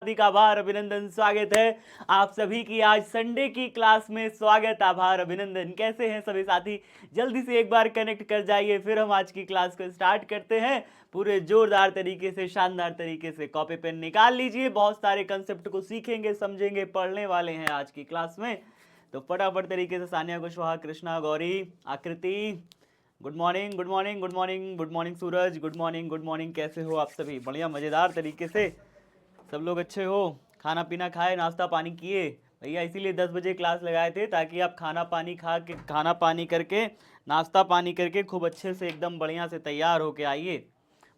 हार्दिक आभार अभिनंदन स्वागत है आप सभी की आज संडे की क्लास में। स्वागत आभार अभिनंदन। कैसे हैं सभी साथी? जल्दी से एक बार कनेक्ट कर जाइए, फिर हम आज की क्लास को स्टार्ट करते हैं पूरे जोरदार तरीके से, शानदार तरीके से। कॉपी पेन निकाल लीजिए, बहुत सारे कंसेप्ट को सीखेंगे, समझेंगे, पढ़ने वाले हैं आज की क्लास में। तो फटाफट तरीके से Sania Kushwaha, Krishna, Gauri, Aakriti, good morning, good morning, good morning, good morning Suraj, good morning, good morning. कैसे हो आप सभी? बढ़िया, मज़ेदार तरीके से सब लोग अच्छे हो? खाना पीना खाए, नाश्ता पानी किए? भैया इसीलिए 10 बजे क्लास लगाए थे ताकि आप खाना पानी खा के, खाना पानी करके, नाश्ता पानी करके खूब अच्छे से एकदम बढ़िया से तैयार होके आइए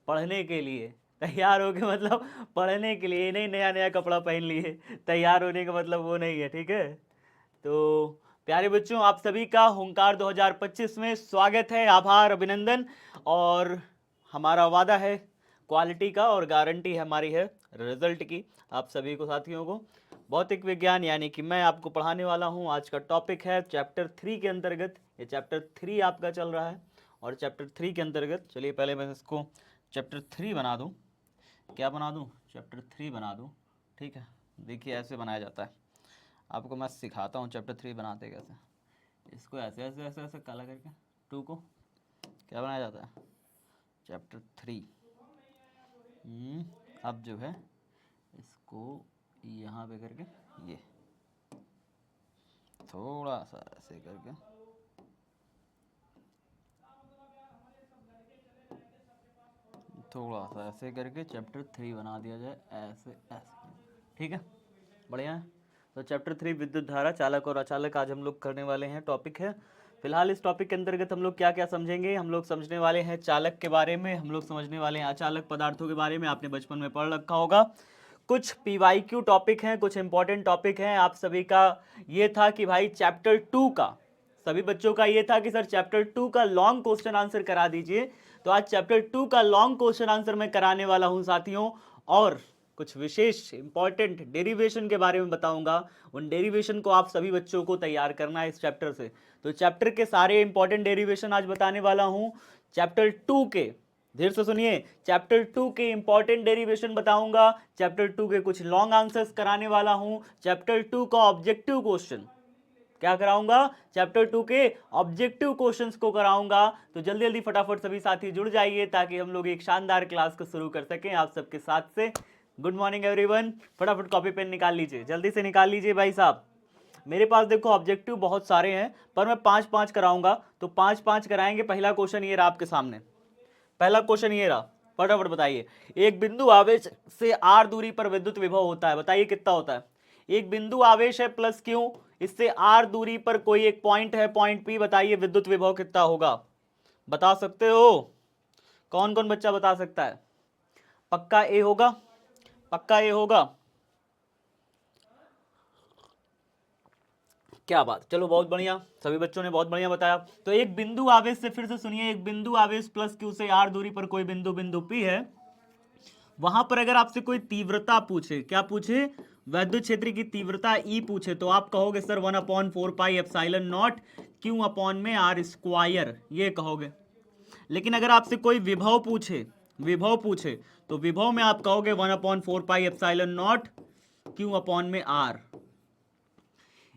पढ़ने के लिए। तैयार होके मतलब पढ़ने के लिए, नहीं नया नया कपड़ा पहन लिए। तैयार होने का मतलब वो नहीं है, ठीक है? तो प्यारे बच्चों, आप सभी का हुंकार 2025 में स्वागत है, आभार अभिनंदन। और हमारा वादा है क्वालिटी का और गारंटी हमारी है रिजल्ट की आप सभी को, साथियों को। भौतिक विज्ञान यानी कि मैं आपको पढ़ाने वाला हूं। आज का टॉपिक है चैप्टर 3 के अंतर्गत, ये चैप्टर 3 आपका चल रहा है। और चैप्टर 3 के अंतर्गत, चलिए पहले मैं इसको चैप्टर 3 बना दूं। क्या बना दूं? चैप्टर 3 बना दूं, ठीक है? देखिए ऐसे बनाया जाता है, आपको मैं सिखाता हूँ चैप्टर 3 बनाते कैसे। इसको ऐसे ऐसे ऐसे ऐसे काला करके 2 को क्या बनाया जाता है? चैप्टर 3। अब जो है इसको यहाँ पे करके, ये थोड़ा सा ऐसे करके, थोड़ा सा ऐसे करके चैप्टर 3 बना दिया जाए, ऐसे ऐसे, ठीक है? बढ़िया है। तो चैप्टर 3 विद्युत धारा, चालक और अचालक आज हम लोग करने वाले हैं, टॉपिक है। फिलहाल इस टॉपिक के अंतर्गत हम लोग क्या क्या समझेंगे? हम लोग समझने वाले हैं चालक के बारे में, हम लोग समझने वाले हैं अचालक पदार्थों के बारे में। आपने बचपन में पढ़ रखा होगा। कुछ पीवाईक्यू टॉपिक हैं, कुछ इंपॉर्टेंट टॉपिक हैं। आप सभी का ये था कि भाई चैप्टर 2 का, सभी बच्चों का ये था कि सर चैप्टर 2 का लॉन्ग क्वेश्चन आंसर करा दीजिए। तो आज चैप्टर 2 का लॉन्ग क्वेश्चन आंसर मैं कराने वाला हूं साथियों। और कुछ विशेष इंपॉर्टेंट डेरिवेशन के बारे में बताऊंगा। उन डेरिवेशन को आप सभी बच्चों को तैयार करना है इस चैप्टर से। तो चैप्टर के सारे इंपॉर्टेंट डेरिवेशन आज बताने वाला हूं। चैप्टर 2 के, धीरे से सुनिए, चैप्टर 2 के इंपॉर्टेंट डेरिवेशन बताऊंगा। चैप्टर 2 के कुछ लॉन्ग आंसर्स कराने वाला हूं। चैप्टर 2 का ऑब्जेक्टिव क्वेश्चन क्या कराऊंगा? चैप्टर 2 के ऑब्जेक्टिव क्वेश्चंस को कराऊंगा। तो जल्दी जल्दी फटाफट सभी साथी जुड़ जाइए ताकि हम लोग एक शानदार क्लास को शुरू कर सकें आप सबके साथ से। Good morning everyone. फटाफट कॉपी पेन निकाल लीजिए, जल्दी से निकाल लीजिए भाई साहब। मेरे पास देखो ऑब्जेक्टिव बहुत सारे हैं, पर मैं 5-5 कराऊंगा, तो 5-5 कराएंगे। पहला क्वेश्चन ये रहा आपके सामने, पहला क्वेश्चन ये रहा, फटाफट बताइए। एक बिंदु आवेश से r दूरी पर विद्युत विभव होता है, बताइए कितना होता है? एक बिंदु आवेश है प्लस क्यू, इससे r दूरी पर कोई एक पॉइंट है, पॉइंट P, बताइए विद्युत विभव कितना होगा? बता सकते हो? कौन कौन बच्चा बता सकता है? पक्का ए होगा? पक्का ए होगा? क्या बात, चलो बहुत बढ़िया, सभी बच्चों ने बहुत बढ़िया बताया। तो एक बिंदु आवेश से, फिर से सुनिए, एक बिंदु आवेश प्लस क्यू से r दूरी पर कोई बिंदु, बिंदु P है, वहां पर अगर आपसे कोई तीव्रता पूछे, क्या पूछे? वैद्युत क्षेत्र की तीव्रता E पूछे, तो आप कहोगे सर 1/4πε0 क्यू अपॉन में आर स्क्वायर, ये कहोगे। लेकिन अगर आपसे कोई विभव पूछे, विभव पूछे, तो विभव में आप कहोगे 1/4πε0 क्यू अपॉन में आर।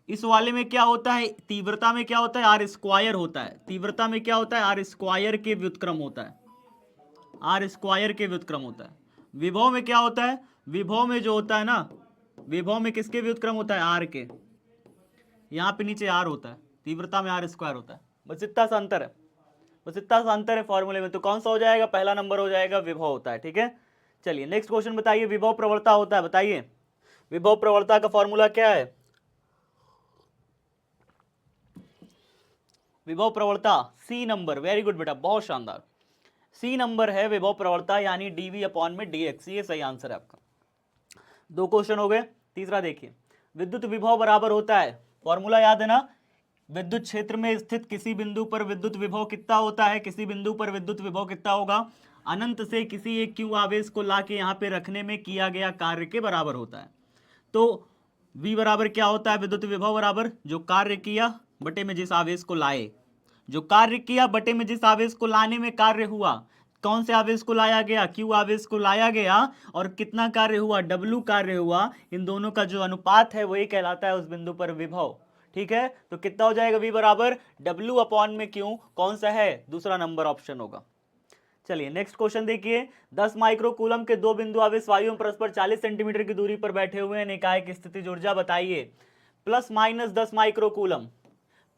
इस वाले में क्या होता है? तीव्रता में क्या होता है? आर स्क्वायर होता है। तीव्रता में क्या होता है? आर स्क्वायर के व्युत्क्रम होता है, आर स्क्वायर के व्युत्क्रम होता है। विभव में क्या होता है? विभव में जो होता है ना, विभव में किसके व्युत्क्रम होता है? आर के। यहां पे नीचे आर होता है, तीव्रता में आर स्क्वायर होता है। बस इतना सा अंतर है, बस इतना सा अंतर है फॉर्मूले में। तो कौन सा हो जाएगा? पहला नंबर हो जाएगा, विभव होता है, ठीक है? चलिए नेक्स्ट क्वेश्चन बताइए। विभव प्रवणता होता है, बताइए विभव प्रवणता का फॉर्मूला क्या है? विभव प्रवणता सी नंबर, वेरी गुड बेटा, बहुत शानदार। सी नंबर है विभव प्रवणता, यानी डीवी अपॉन में डीएक्स, ये सही आंसर है आपका। 2 क्वेश्चन हो गए। तीसरा देखिए, विद्युत विभव बराबर होता है, फॉर्मूला याद है ना? विद्युत क्षेत्र में स्थित किसी बिंदु पर विद्युत विभव कितना होता है? किसी बिंदु पर विद्युत विभव कितना होगा? अनंत से किसी एक क्यू आवेश को लाके यहां पे रखने में किया गया कार्य के बराबर होता है। तो V बराबर क्या होता है? विद्युत विभव बराबर जो कार्य किया बटे में जिस आवेश को लाए, जो कार्य किया बटे में जिस आवेश को लाने में कार्य हुआ। कौन से आवेश को लाया गया, Q आवेश को लाया गया, और कितना कार्य हुआ, W कार्य हुआ, इन दोनों का जो अनुपात है वही कहलाता है उस बिंदु पर विभव। ठीक है, तो कितना हो जाएगा V बराबर W अपॉन में Q, कौन सा है, दूसरा नंबर ऑप्शन होगा। चलिए नेक्स्ट क्वेश्चन देखिए, 10 माइक्रो कूलम के दो बिंदु आवेश वायु में परस्पर 40 सेंटीमीटर की दूरी पर बैठे हुए हैं, निकाय की स्थितिज ऊर्जा बताइए। Plus minus 10 micro coulomb,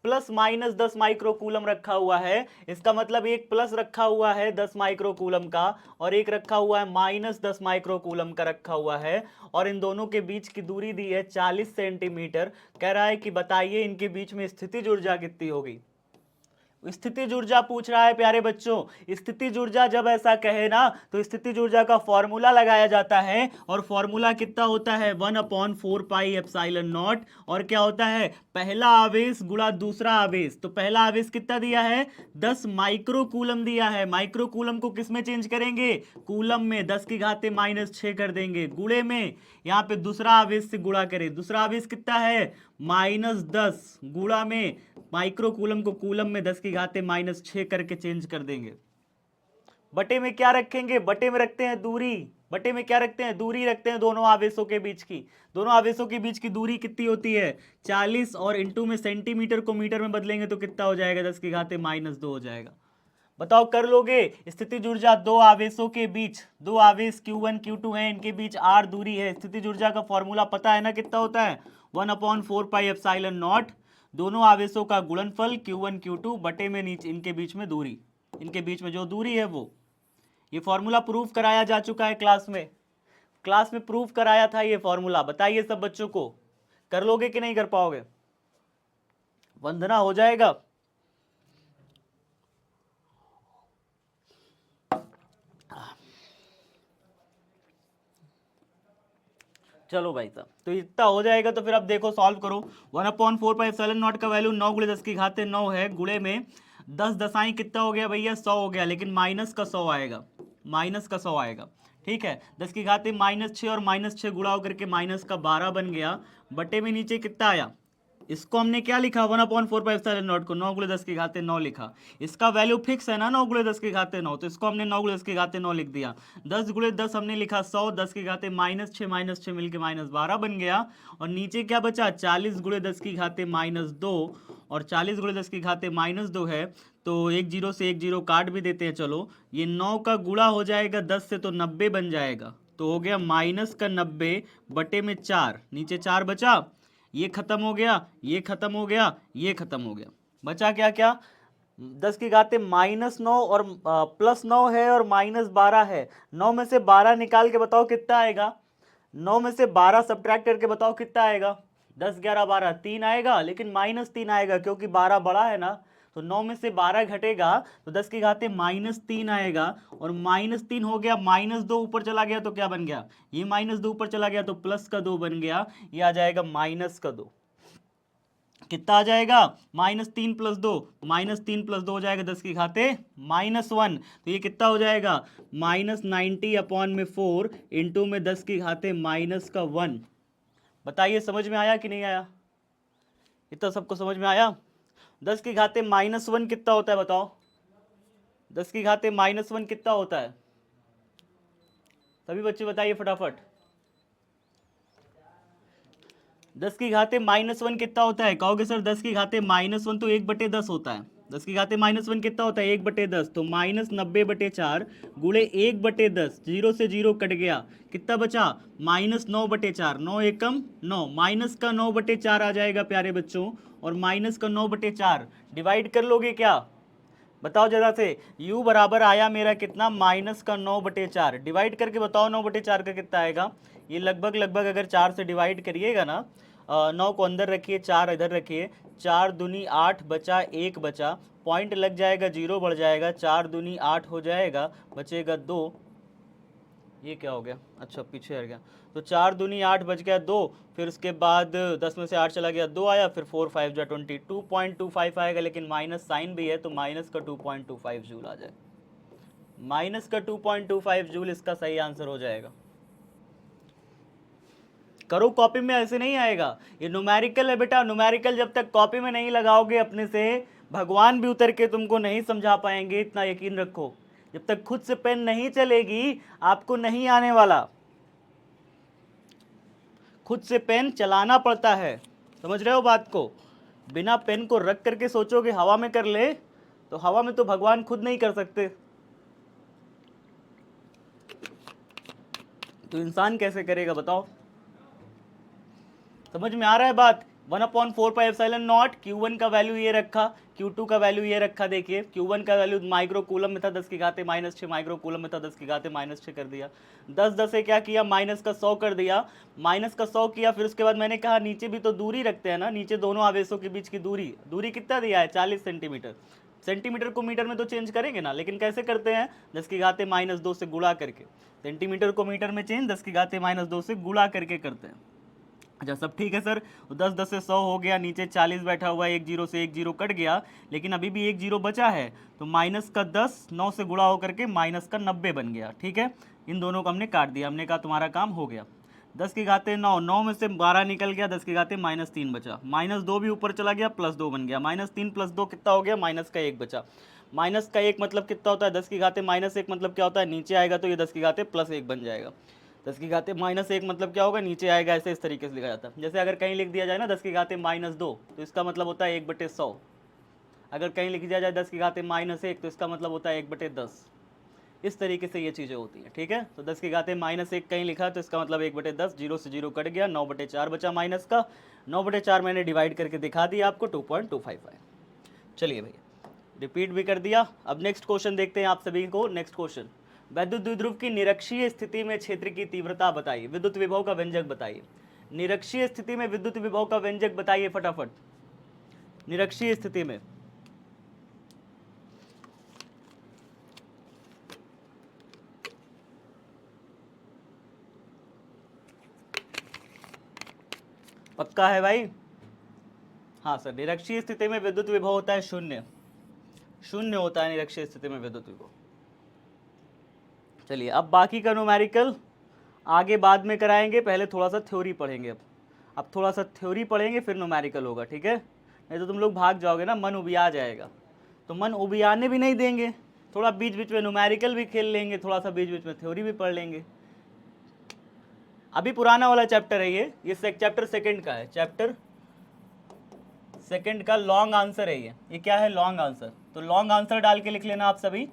plus minus 10 micro coulomb रखा हुआ है, इसका मतलब एक प्लस रखा हुआ है 10 माइक्रो कूलम का, और एक रखा हुआ है माइनस 10 माइक्रो कूलम का रखा हुआ है, और इन दोनों के बीच की दूरी दी है 40 सेंटीमीटर। कह रहा है कि बताइए इनके बीच में स्थितिज ऊर्जा कितनी होगी। स्थितिज ऊर्जा पूछ रहा है प्यारे बच्चों। स्थितिज ऊर्जा जब ऐसा कहे ना तो स्थितिज ऊर्जा का फॉर्मूला लगाया जाता है, और फॉर्मूला कितना होता है 1/4 पाई एप्सिलॉन नॉट, और क्या होता है पहला आवेश गुणा दूसरा आवेश। तो पहला आवेश कितना दिया है 10 माइक्रो कूलम दिया है, माइक्रो कूलम को किस में चेंज करेंगे, कूलम में, 10 की घाते -6 कर देंगे, गुणे में यहाँ पे दूसरा आवेश से गुणा करें, दूसरा आवेश कितना है -10, गुणा में माइक्रो कूलम को कूलम में 10 की घाते -6 करके चेंज कर देंगे। बटे में क्या रखेंगे, बटे में रखते हैं दूरी, बटे में क्या रखते हैं, दूरी रखते हैं दोनों आवेशों के बीच की। दोनों आवेशों के बीच की दूरी कितनी होती है 40, और इंटू में सेंटीमीटर को मीटर में बदलेंगे तो कितना हो जाएगा 10 की घाते -2 हो जाएगा। बताओ कर लोगे। स्थितिज ऊर्जा दो आवेशों के बीच, दो आवेश Q1 Q2 है, इनके बीच R दूरी है। स्थितिज ऊर्जा का फॉर्मूला पता है ना कितना होता है 1/4 पाई एप्सिलॉन नॉट, दोनों आवेशों का गुणनफल Q1 Q2 बटे में नीचे इनके बीच में दूरी, इनके बीच में जो दूरी है वो, ये फॉर्मूला प्रूफ कराया जा चुका है क्लास में प्रूफ कराया था ये फॉर्मूला। बताइए सब बच्चों को, कर लोगे कि नहीं कर पाओगे, वंदना हो जाएगा। चलो भाई साहब, तो इतना हो जाएगा तो फिर अब देखो सॉल्व करो। 1/4 पाई एप्सिलॉन नॉट का वैल्यू 9 × 10 की घाते 9 है, गुणे में 10 दसाई कितना हो गया भैया 100 हो गया, लेकिन माइनस का 100 आएगा, माइनस का 100 आएगा। ठीक है, 10 की घाते -6 और -6 गुणा होकर के माइनस का 12 बन गया, बटे में नीचे कितना आया, इसको हमने क्या लिखा 1/4 पाई एप्सिलॉन नॉट को 9 × 10 की घाते 9 लिखा। इसका वैल्यू फिक्स है ना 9 × 10 की घाते 9, तो इसको हमने 9 × 10 की घाते 9 लिख दिया। 10 × 10 हमने लिखा 100, 10 की घाते -6 मिलके -12 बन गया, और नीचे क्या बचा 40 × 10 की घाते -2, और 40 × 10 की घाते -2 है, तो एक जीरो से एक जीरो काट भी देते हैं। चलो ये 9 का गुणा हो जाएगा 10 से तो 90 बन जाएगा, तो हो गया -90 बटे में 4, नीचे 4 बचा, ये खत्म हो गया, ये खत्म हो गया, ये खत्म हो गया, बचा क्या क्या 10 की घाते -9 और +9 है और -12 है। 9 में से 12 निकाल के बताओ कितना आएगा, 9 में से 12 सब्ट्रैक्ट करके बताओ कितना आएगा, 10 11 12 3 आएगा, लेकिन -3 आएगा क्योंकि 12 बड़ा है ना, तो 9 में से 12 घटेगा तो 10 की घाते -3 आएगा, और -3 हो गया, -2 ऊपर चला गया तो क्या बन गया, ये -2 ऊपर चला गया तो +2 बन गया, ये आ जाएगा -2। कितना आ जाएगा -3 + 2, -3 + 2 हो जाएगा 10 की घाते -1, तो ये कितना हो जाएगा -90/4 इंटू में 10 की घाते -1। बताइए समझ में आया कि नहीं आया, इतना सबको समझ में आया। 10 की घाते -1 कितना होता है बताओ, 10 की घाते -1 कितना होता है, सभी बच्चे बताइए फटाफट। 10 की घाते -1 कितना होता है, कहोगे सर 10 की घाते -1 तो 1/10 होता है, 10 की घाते -1 कितना होता है 1/10, तो -90/4 गुणे 1/10, 0 से 0 कट गया, कितना बचा -9/4, 9 एकम 9, माइनस का 9/4 आ जाएगा प्यारे बच्चों, और माइनस का 9/4 डिवाइड कर लोगे क्या, बताओ जरा से। u बराबर आया मेरा कितना माइनस का 9/4, डिवाइड करके बताओ 9/4 का कितना आएगा। ये लगभग अगर 4 से डिवाइड करिएगा ना, 9 को अंदर रखिए 4 इधर रखिए, 4 दूनी 8 बचा 1 बचा, पॉइंट लग जाएगा 0 बढ़ जाएगा, 4 दूनी 8 हो जाएगा, बचेगा 2, ये क्या हो गया, अच्छा पीछे हट गया, तो 4 दूनी 8 बच गया 2, फिर उसके बाद 10 में से 8 चला गया 2 आया, फिर 4 5 जा 20, 2.25 आएगा, लेकिन माइनस साइन भी है तो माइनस का 2.25 जूल आ जाए, माइनस का 2.25 जूल इसका सही आंसर हो जाएगा। करो कॉपी में, ऐसे नहीं आएगा, ये न्यूमेरिकल है बेटा, न्यूमेरिकल जब तक कॉपी में नहीं लगाओगे अपने से, भगवान भी उतर के तुमको नहीं समझा पाएंगे, इतना यकीन रखो। जब तक खुद से पेन नहीं चलेगी आपको नहीं आने वाला। खुद से पेन चलाना पड़ता है, समझ रहे हो बात को। बिना पेन को रख करके सोचोगे हवा में कर ले, तो हवा में तो भगवान खुद नहीं कर सकते, तो इंसान कैसे करेगा बताओ। समझ में आ रहा है बात। 1/4πε0 Q1 का वैल्यू ये रखा, Q2 का वैल्यू ये रखा। देखिए Q1 का वैल्यू माइक्रो कूलम में था 10⁻⁻⁶, माइक्रो कूलम में था 10⁻⁻⁶ कर दिया। 10 से क्या किया, माइनस का 100 कर दिया, माइनस का 100 किया। फिर उसके बाद मैंने कहा नीचे भी तो दूरी रखते हैं ना, नीचे दोनों आवेशों के बीच की दूरी कितना दिया है, 40 सेंटीमीटर। सेंटीमीटर को मीटर में तो चेंज करेंगे ना, लेकिन कैसे करते हैं, 10⁻⁻2 से गुणा करके। सेंटीमीटर को मीटर में चेंज 10⁻⁻2 से गुणा करके करते हैं। अच्छा सब ठीक है सर, 10 से 100 हो गया, नीचे 40 बैठा हुआ है, एक जीरो से एक जीरो कट गया, लेकिन अभी भी एक जीरो बचा है, तो माइनस का 10 9 से गुणा होकर के माइनस का 90 बन गया। ठीक है, इन दोनों को हमने काट दिया, हमने कहा तुम्हारा काम हो गया। 10⁻9, 9 में से 12 निकल गया, 10⁻−3 बचा, -2 भी ऊपर चला गया, +2 बन गया, -3 + 2 कितना हो गया, -1 बचा। -1 मतलब कितना होता है, 10⁻−1 मतलब क्या होता है, नीचे आएगा तो ये 10⁻+1 बन जाएगा। 10⁻−1 मतलब क्या होगा, नीचे आएगा, ऐसे इस तरीके से लिखा जाता है। जैसे अगर कहीं लिख दिया जाए ना 10⁻−2 तो इसका मतलब होता है 1/100। अगर कहीं लिख दिया जाए 10⁻−1 तो इसका मतलब होता है 1/10। इस तरीके से ये चीज़ें होती हैं। ठीक है, तो 10⁻−1 कहीं लिखा तो इसका मतलब 1/10, 0 से 0 कट गया, 9/4 बचा माइनस का, 9/4 मैंने डिवाइड करके दिखा दिया आपको, 2.255। चलिए भैया रिपीट भी कर दिया। अब नेक्स्ट क्वेश्चन देखते हैं आप सभी को। नेक्स्ट क्वेश्चन, वैद्युत द्विध्रुव की निरक्षीय स्थिति में क्षेत्र की तीव्रता बताइए, विद्युत विभव का व्यंजक बताइए। निरक्षीय स्थिति में विद्युत विभव का व्यंजक बताइए फटाफट। निरक्षीय स्थिति में पक्का है भाई? हाँ सर, निरक्षीय स्थिति में विद्युत विभव होता है शून्य, शून्य होता है निरक्षीय स्थिति में विद्युत विभव। चलिए अब बाकी का न्यूमेरिकल आगे बाद में कराएंगे, पहले थोड़ा सा थ्योरी पढ़ेंगे। अब थोड़ा सा थ्योरी पढ़ेंगे फिर न्यूमेरिकल होगा, ठीक है? नहीं तो तुम लोग भाग जाओगे ना, मन उबिया जाएगा। तो मन उबियाने भी नहीं देंगे, थोड़ा बीच बीच में न्यूमेरिकल भी खेल लेंगे, थोड़ा सा बीच बीच में थ्योरी भी पढ़ लेंगे। अभी पुराना वाला चैप्टर है ये चैप्टर सेकंड का है, चैप्टर सेकंड का लॉन्ग आंसर है ये क्या है, लॉन्ग आंसर। तो लॉन्ग आंसर डाल के लिख लेना आप सभी,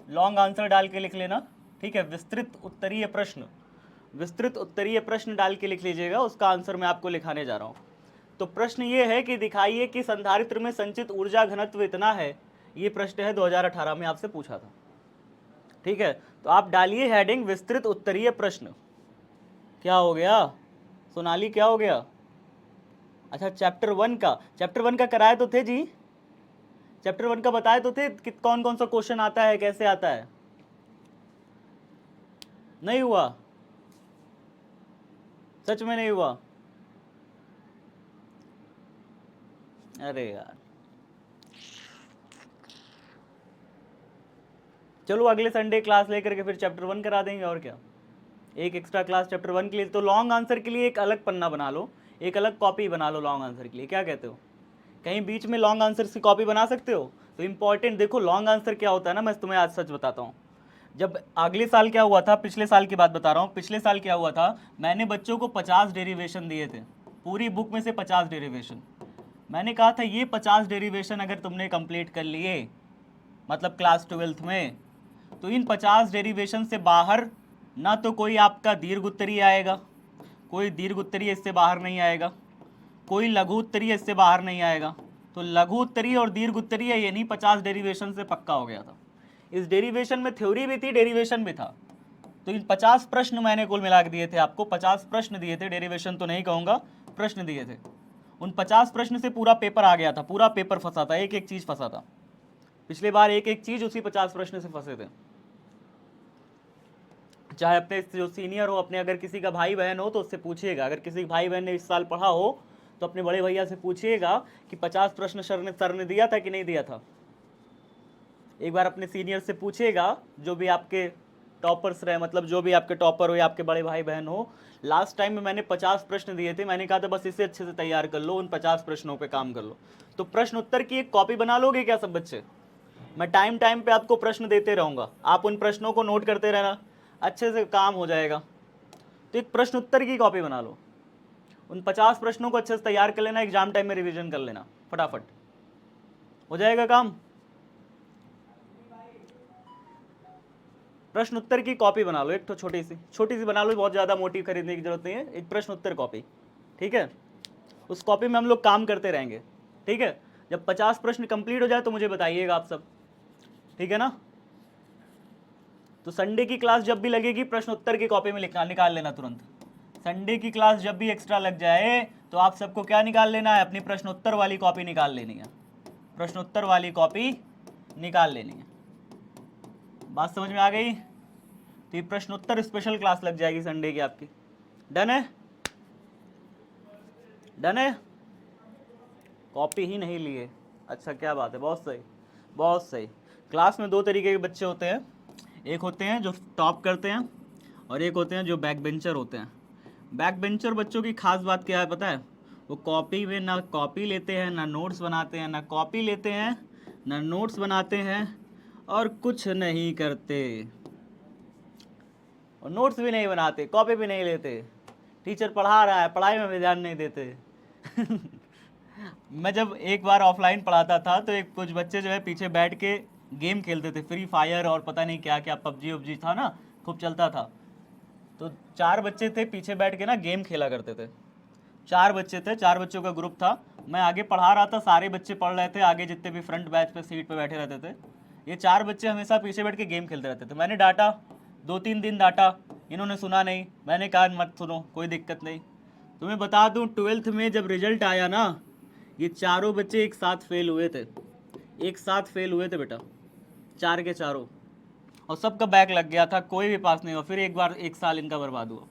लॉन्ग आंसर डाल के लिख लेना, ठीक है? विस्तृत उत्तरीय प्रश्न, विस्तृत उत्तरीय प्रश्न डाल के लिख लीजिएगा, उसका आंसर मैं आपको लिखाने जा रहा हूँ। तो प्रश्न ये है कि दिखाइए कि संधारित्र में संचित ऊर्जा घनत्व इतना है, ये प्रश्न है 2018 में आपसे पूछा था, ठीक है? तो आप डालिए हेडिंग विस्तृत उत्तरीय प्रश्न। क्या हो गया सोनाली, क्या हो गया? अच्छा चैप्टर 1 का कराए तो थे जी, चैप्टर 1 का बताए तो थे कि कौन कौन सा क्वेश्चन आता है, कैसे आता है? नहीं हुआ? सच में नहीं हुआ? अरे यार चलो अगले संडे क्लास लेकर के फिर चैप्टर 1 करा देंगे, और क्या, एक एक्स्ट्रा क्लास चैप्टर 1 के लिए। तो लॉन्ग आंसर के लिए एक अलग पन्ना बना लो, एक अलग कॉपी बना लो लॉन्ग आंसर के लिए, क्या कहते हो? कहीं बीच में लॉन्ग आंसर की कॉपी बना सकते हो? तो इंपॉर्टेंट देखो लॉन्ग आंसर क्या होता है ना, मैं तुम्हें आज सच बताता हूँ। जब अगले साल क्या हुआ था, पिछले साल की बात बता रहा हूँ, पिछले साल क्या हुआ था, मैंने बच्चों को 50 डेरिवेशन दिए थे, पूरी बुक में से 50 डेरिवेशन। मैंने कहा था ये 50 डेरिवेशन अगर तुमने कंप्लीट कर लिए, मतलब क्लास 12th में, तो इन 50 डेरिवेशन से बाहर ना तो कोई आपका दीर्घ उत्तरीय आएगा, कोई दीर्घ उत्तरीय इससे बाहर नहीं आएगा, कोई लघु उत्तरीय इससे बाहर नहीं आएगा। तो लघु उत्तरीय और दीर्घ उत्तरीय ये नहीं 50 डेरिवेशन से पक्का हो गया था। इस डेरिवेशन में थ्योरी भी थी, डेरिवेशन भी था। तो इन 50 प्रश्न मैंने कुल मिला के दिए थे आपको, 50 प्रश्न दिए थे, डेरिवेशन तो नहीं कहूँगा, प्रश्न दिए थे। उन 50 प्रश्न से पूरा पेपर आ गया था, पूरा पेपर फंसा था, एक एक चीज़ फंसा था। पिछले बार एक एक चीज़ उसी 50 प्रश्न से फंसे थे। चाहे अपने जो सीनियर हो, अपने अगर किसी का भाई बहन हो तो उससे पूछिएगा, अगर किसी भाई बहन ने इस साल पढ़ा हो तो अपने बड़े भैया से पूछिएगा कि 50 प्रश्न सर ने दिया था कि नहीं दिया था। एक बार अपने सीनियर से पूछिएगा, जो भी आपके टॉपर्स रहे, मतलब जो भी आपके टॉपर हो या आपके बड़े भाई बहन हो। लास्ट टाइम में मैंने 50 प्रश्न दिए थे, मैंने कहा था बस इसे अच्छे से तैयार कर लो, उन 50 प्रश्नों पे काम कर लो। तो प्रश्न उत्तर की एक कॉपी बना लोगे क्या सब बच्चे? मैं टाइम टाइम पे आपको प्रश्न देते रहूँगा, आप उन प्रश्नों को नोट करते रहना, अच्छे से काम हो जाएगा। तो एक प्रश्न उत्तर की कॉपी बना लो, उन 50 प्रश्नों को अच्छे से तैयार कर लेना, एग्जाम टाइम में रिवीजन कर लेना, फटाफट हो जाएगा काम। प्रश्न उत्तर की कॉपी बना लो, एक तो छोटी सी बना लो, बहुत ज़्यादा मोटी खरीदने की जरूरत नहीं है, एक प्रश्न उत्तर कॉपी, ठीक है। उस कॉपी में हम लोग काम करते रहेंगे, ठीक है। जब 50 प्रश्न कंप्लीट हो जाए तो मुझे बताइएगा आप सब, ठीक है ना। तो संडे की क्लास जब भी लगेगी प्रश्न उत्तर की कॉपी में लिखना, निकाल लेना तुरंत। संडे की क्लास जब भी एक्स्ट्रा लग जाए तो आप सबको क्या निकाल लेना है, अपनी प्रश्न उत्तर वाली कॉपी निकाल लेनी है, प्रश्न उत्तर वाली कॉपी निकाल लेनी है। बात समझ में आ गई। तो ये प्रश्न उत्तर स्पेशल क्लास लग जाएगी संडे की आपकी। डन है, डन है। कॉपी ही नहीं लिए, अच्छा क्या बात है, बहुत सही बहुत सही। क्लास में दो तरीके के बच्चे होते हैं, एक होते हैं जो टॉप करते हैं और एक होते हैं जो बैक बेंचर होते हैं। बैक बेंचर बच्चों की खास बात क्या है पता है, वो कॉपी में ना कॉपी लेते हैं ना नोट्स बनाते हैं, ना कॉपी लेते हैं ना नोट्स बनाते हैं और कुछ नहीं करते, और नोट्स भी नहीं बनाते, कॉपी भी नहीं लेते, टीचर पढ़ा रहा है पढ़ाई में भी ध्यान नहीं देते। मैं जब एक बार ऑफलाइन पढ़ाता था तो एक कुछ बच्चे जो है पीछे बैठ के गेम खेलते थे, फ्री फायर और पता नहीं क्या क्या, पबजी वबजी था ना, खूब चलता था। तो 4 बच्चे थे पीछे बैठ के ना गेम खेला करते थे, 4 बच्चे थे, 4 बच्चों का ग्रुप था। मैं आगे पढ़ा रहा था, सारे बच्चे पढ़ रहे थे आगे, जितने भी फ्रंट बैच पे सीट पे बैठे रहते थे। ये 4 बच्चे हमेशा पीछे बैठ के गेम खेलते रहते थे। मैंने डांटा, 2-3 दिन डांटा, इन्होंने सुना नहीं। मैंने कहा मत सुनो, कोई दिक्कत नहीं। तुम्हें बता दूं 12th में जब रिजल्ट आया ना, ये चारों बच्चे एक साथ फेल हुए थे, एक साथ फेल हुए थे बेटा, 4 के चारों, और सबका बैक लग गया था, कोई भी पास नहीं हुआ। फिर एक बार 1 साल इनका बर्बाद हुआ।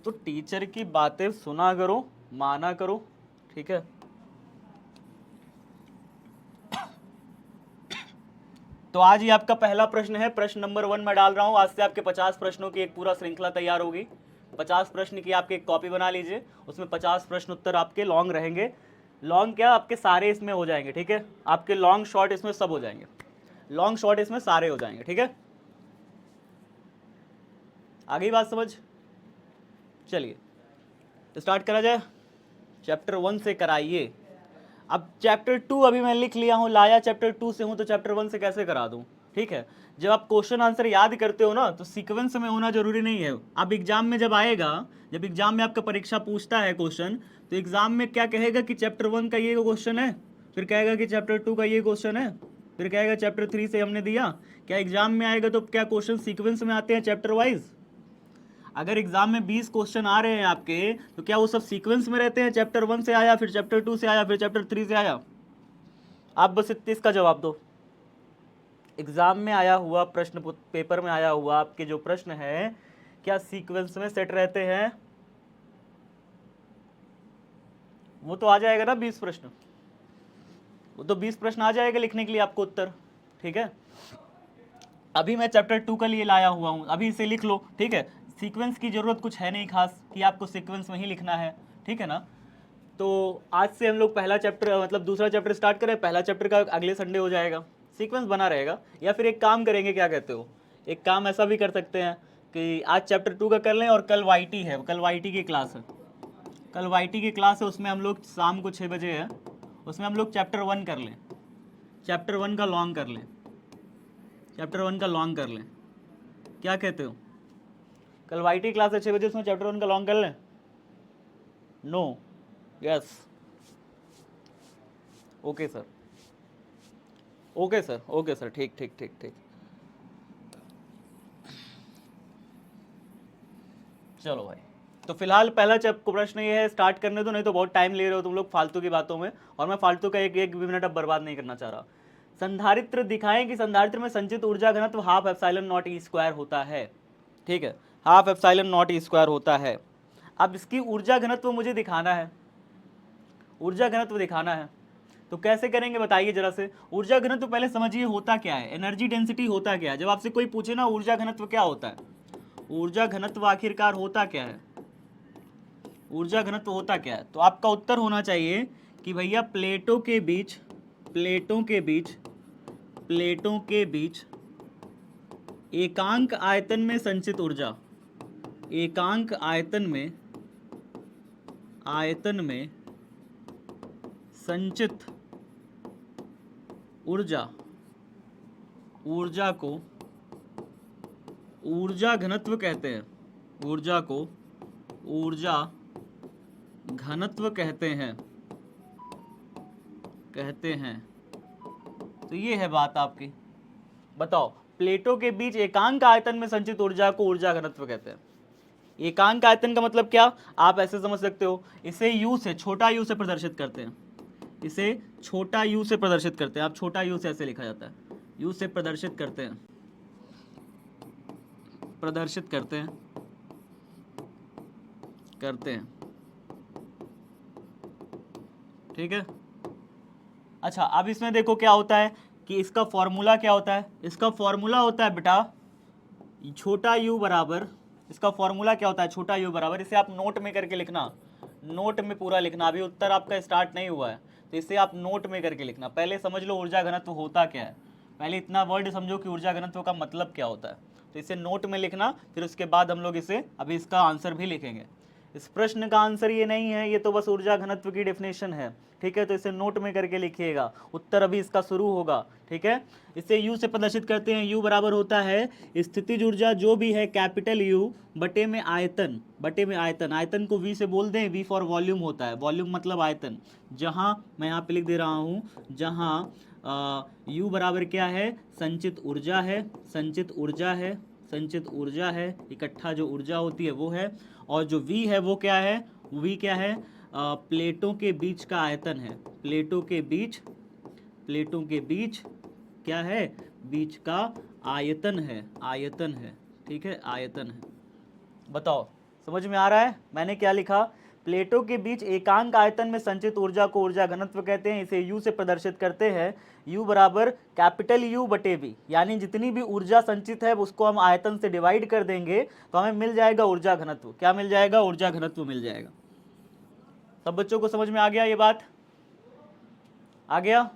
तो टीचर की बातें सुना करो, माना करो, ठीक है। तो आज ही आपका पहला प्रश्न है, प्रश्न नंबर 1 मैं डाल रहा हूं। आज से आपके 50 प्रश्नों की एक पूरा श्रृंखला तैयार होगी। 50 प्रश्न की आपकी एक कॉपी बना लीजिए, उसमें 50 प्रश्न उत्तर आपके लॉन्ग रहेंगे। लॉन्ग क्या, आपके सारे इसमें हो जाएंगे, ठीक है। आपके लॉन्ग शॉर्ट इसमें सब हो जाएंगे, लॉन्ग शॉर्ट इसमें सारे हो जाएंगे, ठीक है। आ गई बात समझ। चलिए तो स्टार्ट करा जाए, चैप्टर 1 से कराइए। अब चैप्टर 2 अभी मैं लिख लिया हूँ, लाया चैप्टर 2 से हूँ, तो चैप्टर 1 से कैसे करा दूँ, ठीक है। जब आप क्वेश्चन आंसर याद करते हो ना तो सीक्वेंस में होना जरूरी नहीं है। अब एग्जाम में जब आएगा, जब एग्जाम में आपका परीक्षा पूछता है क्वेश्चन, तो एग्जाम में क्या कहेगा कि चैप्टर 1 का ये क्वेश्चन है, फिर कहेगा कि चैप्टर 2 का ये क्वेश्चन है, फिर कहेगा चैप्टर 3 से हमने दिया। क्या एग्जाम में आएगा तो क्या क्वेश्चन सीक्वेंस में आते हैं चैप्टर वाइज? अगर एग्जाम में 20 क्वेश्चन आ रहे हैं आपके, तो क्या वो सब सीक्वेंस में रहते हैं, चैप्टर 1 से आया, फिर चैप्टर 2 से आया, फिर चैप्टर 3 से आया? आप बस इसका जवाब दो। एग्जाम में आया हुआ प्रश्न, पेपर में आया हुआ आपके जो प्रश्न है, क्या सीक्वेंस में सेट रहते हैं? वो तो आ जाएगा ना 20 प्रश्न, वो तो 20 प्रश्न आ जाएगा लिखने के लिए आपको उत्तर, ठीक है। अभी मैं चैप्टर 2 के लिए लाया हुआ हूं, अभी इसे लिख लो, ठीक है। सीक्वेंस की जरूरत कुछ है नहीं खास कि आपको सीक्वेंस में ही लिखना है, ठीक है ना। तो आज से हम लोग पहला चैप्टर, मतलब दूसरा चैप्टर स्टार्ट करें। पहला चैप्टर का अगले संडे हो जाएगा, सीक्वेंस बना रहेगा। या फिर एक काम करेंगे, क्या कहते हो, एक काम ऐसा भी कर सकते हैं कि आज चैप्टर 2 का कर लें, और कल वाईटी है, कल वाईटी की क्लास है, कल वाईटी की क्लास है, उसमें हम लोग शाम को 6 बजे है, उसमें हम लोग चैप्टर 1 कर लें, चैप्टर 1 का लॉन्ग कर लें, चैप्टर 1 का लॉन्ग कर लें। क्या कहते हो? कल वाईटी क्लास है 6 बजे, उसमें चैप्टर 1 का लॉन्ग कर लें? No, yes, okay sir, okay sir, okay sir, ठीक ठीक ठीक ठीक। चलो भाई, तो फिलहाल पहला प्रश्न ये है, स्टार्ट करने दो, नहीं तो बहुत टाइम ले रहे हो तुम लोग फालतू की बातों में, और मैं फालतू का एक भी मिनट अब बर्बाद नहीं करना चाह रहा। संधारित्र दिखाएं कि संधारित्र में संचित ऊर्जा घनत्व half epsilon not E square होता है, ठीक है, half epsilon not E square होता है। अब इसकी ऊर्जा घनत्व मुझे दिखाना है, ऊर्जा घनत्व दिखाना है, तो कैसे करेंगे बताइए जरा से। ऊर्जा घनत्व पहले समझिए होता क्या है, एनर्जी डेंसिटी होता क्या है। जब आपसे कोई पूछे ना ऊर्जा घनत्व क्या होता है, ऊर्जा घनत्व आखिरकार होता क्या है, ऊर्जा घनत्व होता क्या है, तो आपका उत्तर होना चाहिए कि भैया प्लेटों के बीच प्लेटों के बीच एकांक आयतन में संचित ऊर्जा, एकांक आयतन में संचित ऊर्जा को ऊर्जा घनत्व कहते हैं, ऊर्जा को ऊर्जा घनत्व कहते हैं। तो ये है बात आपकी। बताओ, प्लेटों के बीच एकांक आयतन में संचित ऊर्जा को ऊर्जा घनत्व कहते हैं। एकांक आयतन का मतलब क्या, आप ऐसे समझ सकते हो, इसे यू से, छोटा यू से प्रदर्शित करते हैं, इसे छोटा यू से प्रदर्शित करते हैं। आप छोटा यू से ऐसे लिखा जाता है, यू से प्रदर्शित करते हैं, ठीक है। अच्छा, अब इसमें देखो क्या होता है कि इसका फॉर्मूला क्या होता है, इसका फॉर्मूला होता है बेटा छोटा u बराबर, इसका फॉर्मूला क्या होता है छोटा u बराबर, इसे आप नोट में करके लिखना, नोट में पूरा लिखना, अभी उत्तर आपका स्टार्ट नहीं हुआ है तो इसे आप नोट में करके लिखना। पहले समझ लो ऊर्जा घनत्व होता क्या है, पहले इतना वर्ड समझो कि ऊर्जा घनत्व का मतलब क्या होता है, तो इसे नोट में लिखना, फिर उसके बाद हम लोग इसे, अभी इसका आंसर भी लिखेंगे। इस प्रश्न का आंसर ये नहीं है, ये तो बस ऊर्जा घनत्व की डेफिनेशन है, ठीक है। तो इसे नोट में करके लिखिएगा, उत्तर अभी इसका शुरू होगा, ठीक है। इसे U से प्रदर्शित करते हैं, U बराबर होता है स्थितिज ऊर्जा जो भी है कैपिटल U बटे में आयतन, आयतन को V से बोल दें, V फॉर वॉल्यूम होता है, वॉल्यूम मतलब आयतन। जहां मैं यहाँ पे लिख दे रहा हूँ, जहां U बराबर क्या है, संचित ऊर्जा है, इकट्ठा जो ऊर्जा होती है वो है, और जो V है वो क्या है, V क्या है, प्लेटों के बीच का आयतन है, प्लेटों के बीच क्या है, बीच का आयतन है, ठीक है, आयतन है। बताओ समझ में आ रहा है मैंने क्या लिखा, प्लेटों के बीच एकांक आयतन में संचित ऊर्जा को ऊर्जा घनत्व कहते हैं, इसे U से प्रदर्शित करते हैं, U बराबर कैपिटल U बटे V, यानी जितनी भी ऊर्जा संचित है उसको हम आयतन से डिवाइड कर देंगे तो हमें मिल जाएगा ऊर्जा घनत्व। क्या मिल जाएगा, ऊर्जा घनत्व मिल जाएगा। सब बच्चों को समझ में आ गया, ये बात आ गया।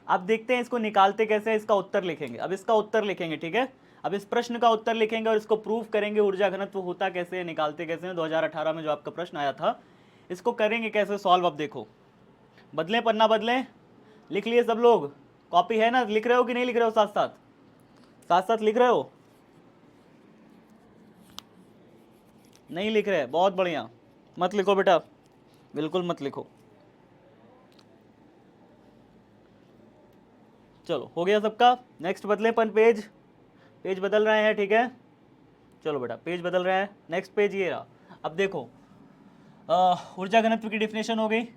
अब देखते हैं इसको निकालते कैसे हैं, इसका उत्तर लिखेंगे, अब इसका उत्तर लिखेंगे, ठीक है। अब इस प्रश्न का उत्तर लिखेंगे और इसको प्रूव करेंगे ऊर्जा घनत्व होता कैसे है, निकालते कैसे हैं। 2018 में जो आपका प्रश्न आया था, इसको करेंगे कैसे सॉल्व। अब देखो, बदलें पन्ना, बदलें, लिख लिए सब लोग, कॉपी है ना, लिख रहे हो कि नहीं लिख रहे हो, साथ साथ लिख रहे हो, नहीं लिख रहे, बहुत बढ़िया, मत लिखो बेटा, बिल्कुल मत लिखो। चलो हो गया सबका, नेक्स्ट बदले पेज बदल रहे हैं, ठीक है। चलो बेटा पेज बदल रहे हैं, नेक्स्ट पेज ये रहा। अब देखो ऊर्जा घनत्व की डिफिनेशन हो गई।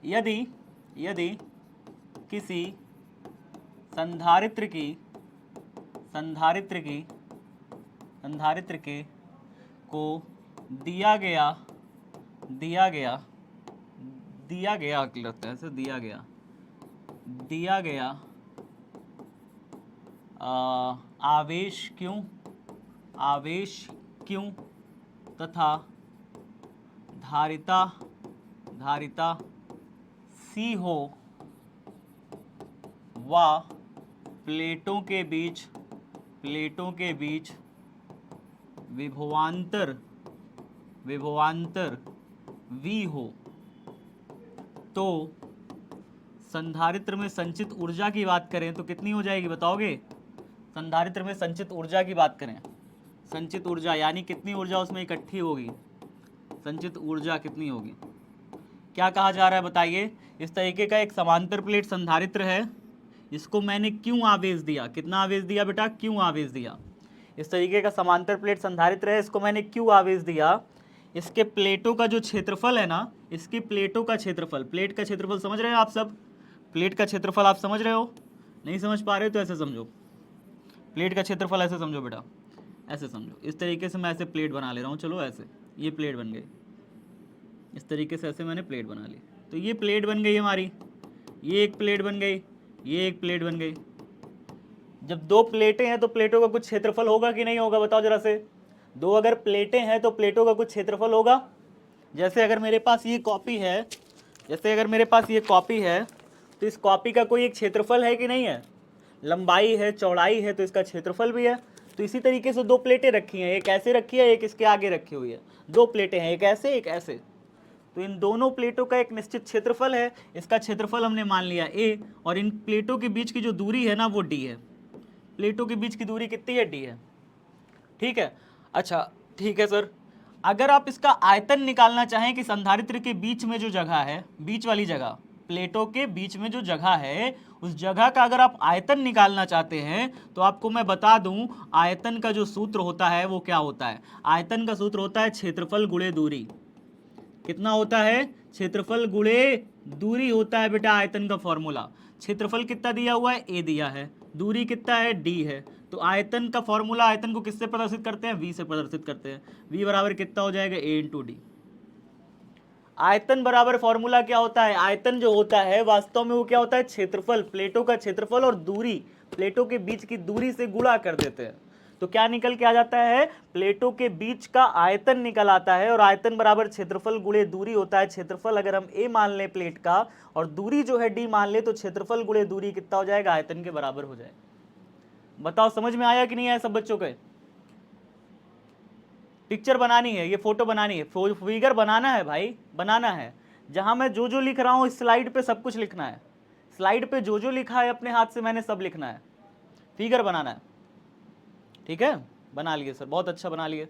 यदि किसी संधारित्र के को दिया गया लगता है ऐसे, दिया गया आवेश क्यों तथा धारिता C हो व प्लेटों के बीच विभवांतर V हो, तो संधारित्र में संचित ऊर्जा की बात करें तो कितनी हो जाएगी, बताओगे। संधारित्र में संचित ऊर्जा की बात करें, संचित ऊर्जा यानी कितनी ऊर्जा उसमें इकट्ठी होगी, संचित ऊर्जा कितनी होगी, क्या कहा जा रहा है बताइए। इस तरीके का एक समांतर प्लेट संधारित्र है, इसको मैंने क्यों आवेश दिया, कितना आवेश दिया बेटा, क्यों आवेश दिया। इस तरीके का समांतर प्लेट संधारित्र है, इसको मैंने क्यों आवेश दिया, इसके प्लेटों का जो क्षेत्रफल है ना, इसकी प्लेटों का क्षेत्रफल, प्लेट का क्षेत्रफल समझ रहे हो आप सब, प्लेट का क्षेत्रफल आप समझ रहे हो, नहीं समझ पा रहे हो तो ऐसे समझो, प्लेट का क्षेत्रफल ऐसे समझो बेटा, ऐसे समझो, इस तरीके से मैं ऐसे प्लेट बना ले रहा हूँ, चलो ऐसे, ये प्लेट बन गई, इस तरीके से ऐसे मैंने प्लेट बना ली, तो ये प्लेट बन गई हमारी, ये एक प्लेट बन गई, ये एक प्लेट बन गई। जब दो प्लेटें हैं तो प्लेटों का कुछ क्षेत्रफल होगा कि नहीं होगा, बताओ जरा से। दो अगर प्लेटें हैं तो प्लेटों का कुछ क्षेत्रफल होगा। जैसे अगर मेरे पास ये कॉपी है, तो इस कॉपी का कोई एक क्षेत्रफल है कि नहीं है, लंबाई है, चौड़ाई है, तो इसका क्षेत्रफल भी है। तो इसी तरीके से दो प्लेटें रखी हैं, एक ऐसे रखी है, एक इसके आगे रखी हुई है, दो प्लेटें हैं, एक ऐसे एक ऐसे। तो इन दोनों प्लेटों का एक निश्चित क्षेत्रफल है, इसका क्षेत्रफल हमने मान लिया a, और इन प्लेटों के बीच की जो दूरी है ना वो d है। प्लेटों के बीच की दूरी कितनी है, d है। ठीक है, अच्छा ठीक है सर। अगर आप इसका आयतन निकालना चाहें कि संधारित्र के बीच में जो जगह है, बीच वाली जगह, प्लेटों के बीच में जो जगह है, उस जगह का अगर आप आयतन निकालना चाहते हैं तो आपको मैं बता दूं, आयतन का जो सूत्र होता है वो क्या होता है। आयतन का सूत्र होता है क्षेत्रफल गुणे दूरी। कितना होता है, क्षेत्रफल गुणे दूरी होता है बेटा आयतन का फॉर्मूला। क्षेत्रफल कितना दिया हुआ है, a दिया है, दूरी कितना है, d है। तो आयतन का फॉर्मूला, आयतन को किससे प्रदर्शित करते हैं, v से प्रदर्शित करते हैं। v बराबर कितना हो जाएगा, a इंटू डी। आयतन बराबर फॉर्मूला क्या होता है, आयतन जो होता है वास्तव में वो क्या होता है, क्षेत्रफल, प्लेटों का क्षेत्रफल और दूरी, प्लेटों के बीच की दूरी से गुणा कर देते हैं। तो क्या निकल के आ जाता है, प्लेटों के बीच का आयतन निकल आता है, और आयतन बराबर क्षेत्रफल गुणे दूरी होता है। क्षेत्रफल अगर हम a मान लें प्लेट का, और दूरी जो है d मान ले, तो क्षेत्रफल गुणे दूरी कितना हो जाएगा, आयतन के बराबर हो जाएगा। बताओ समझ में आया कि नहीं आया सब बच्चों के। पिक्चर बनानी है, ये फोटो बनानी है, फिगर बनाना है भाई, बनाना है। जहां मैं जो जो लिख रहा हूं इस स्लाइड पे सब कुछ लिखना है। स्लाइड पे जो जो लिखा है अपने हाथ से मैंने सब लिखना है, फिगर बनाना है। ठीक है, बना लिए सर, बहुत अच्छा बना लिए।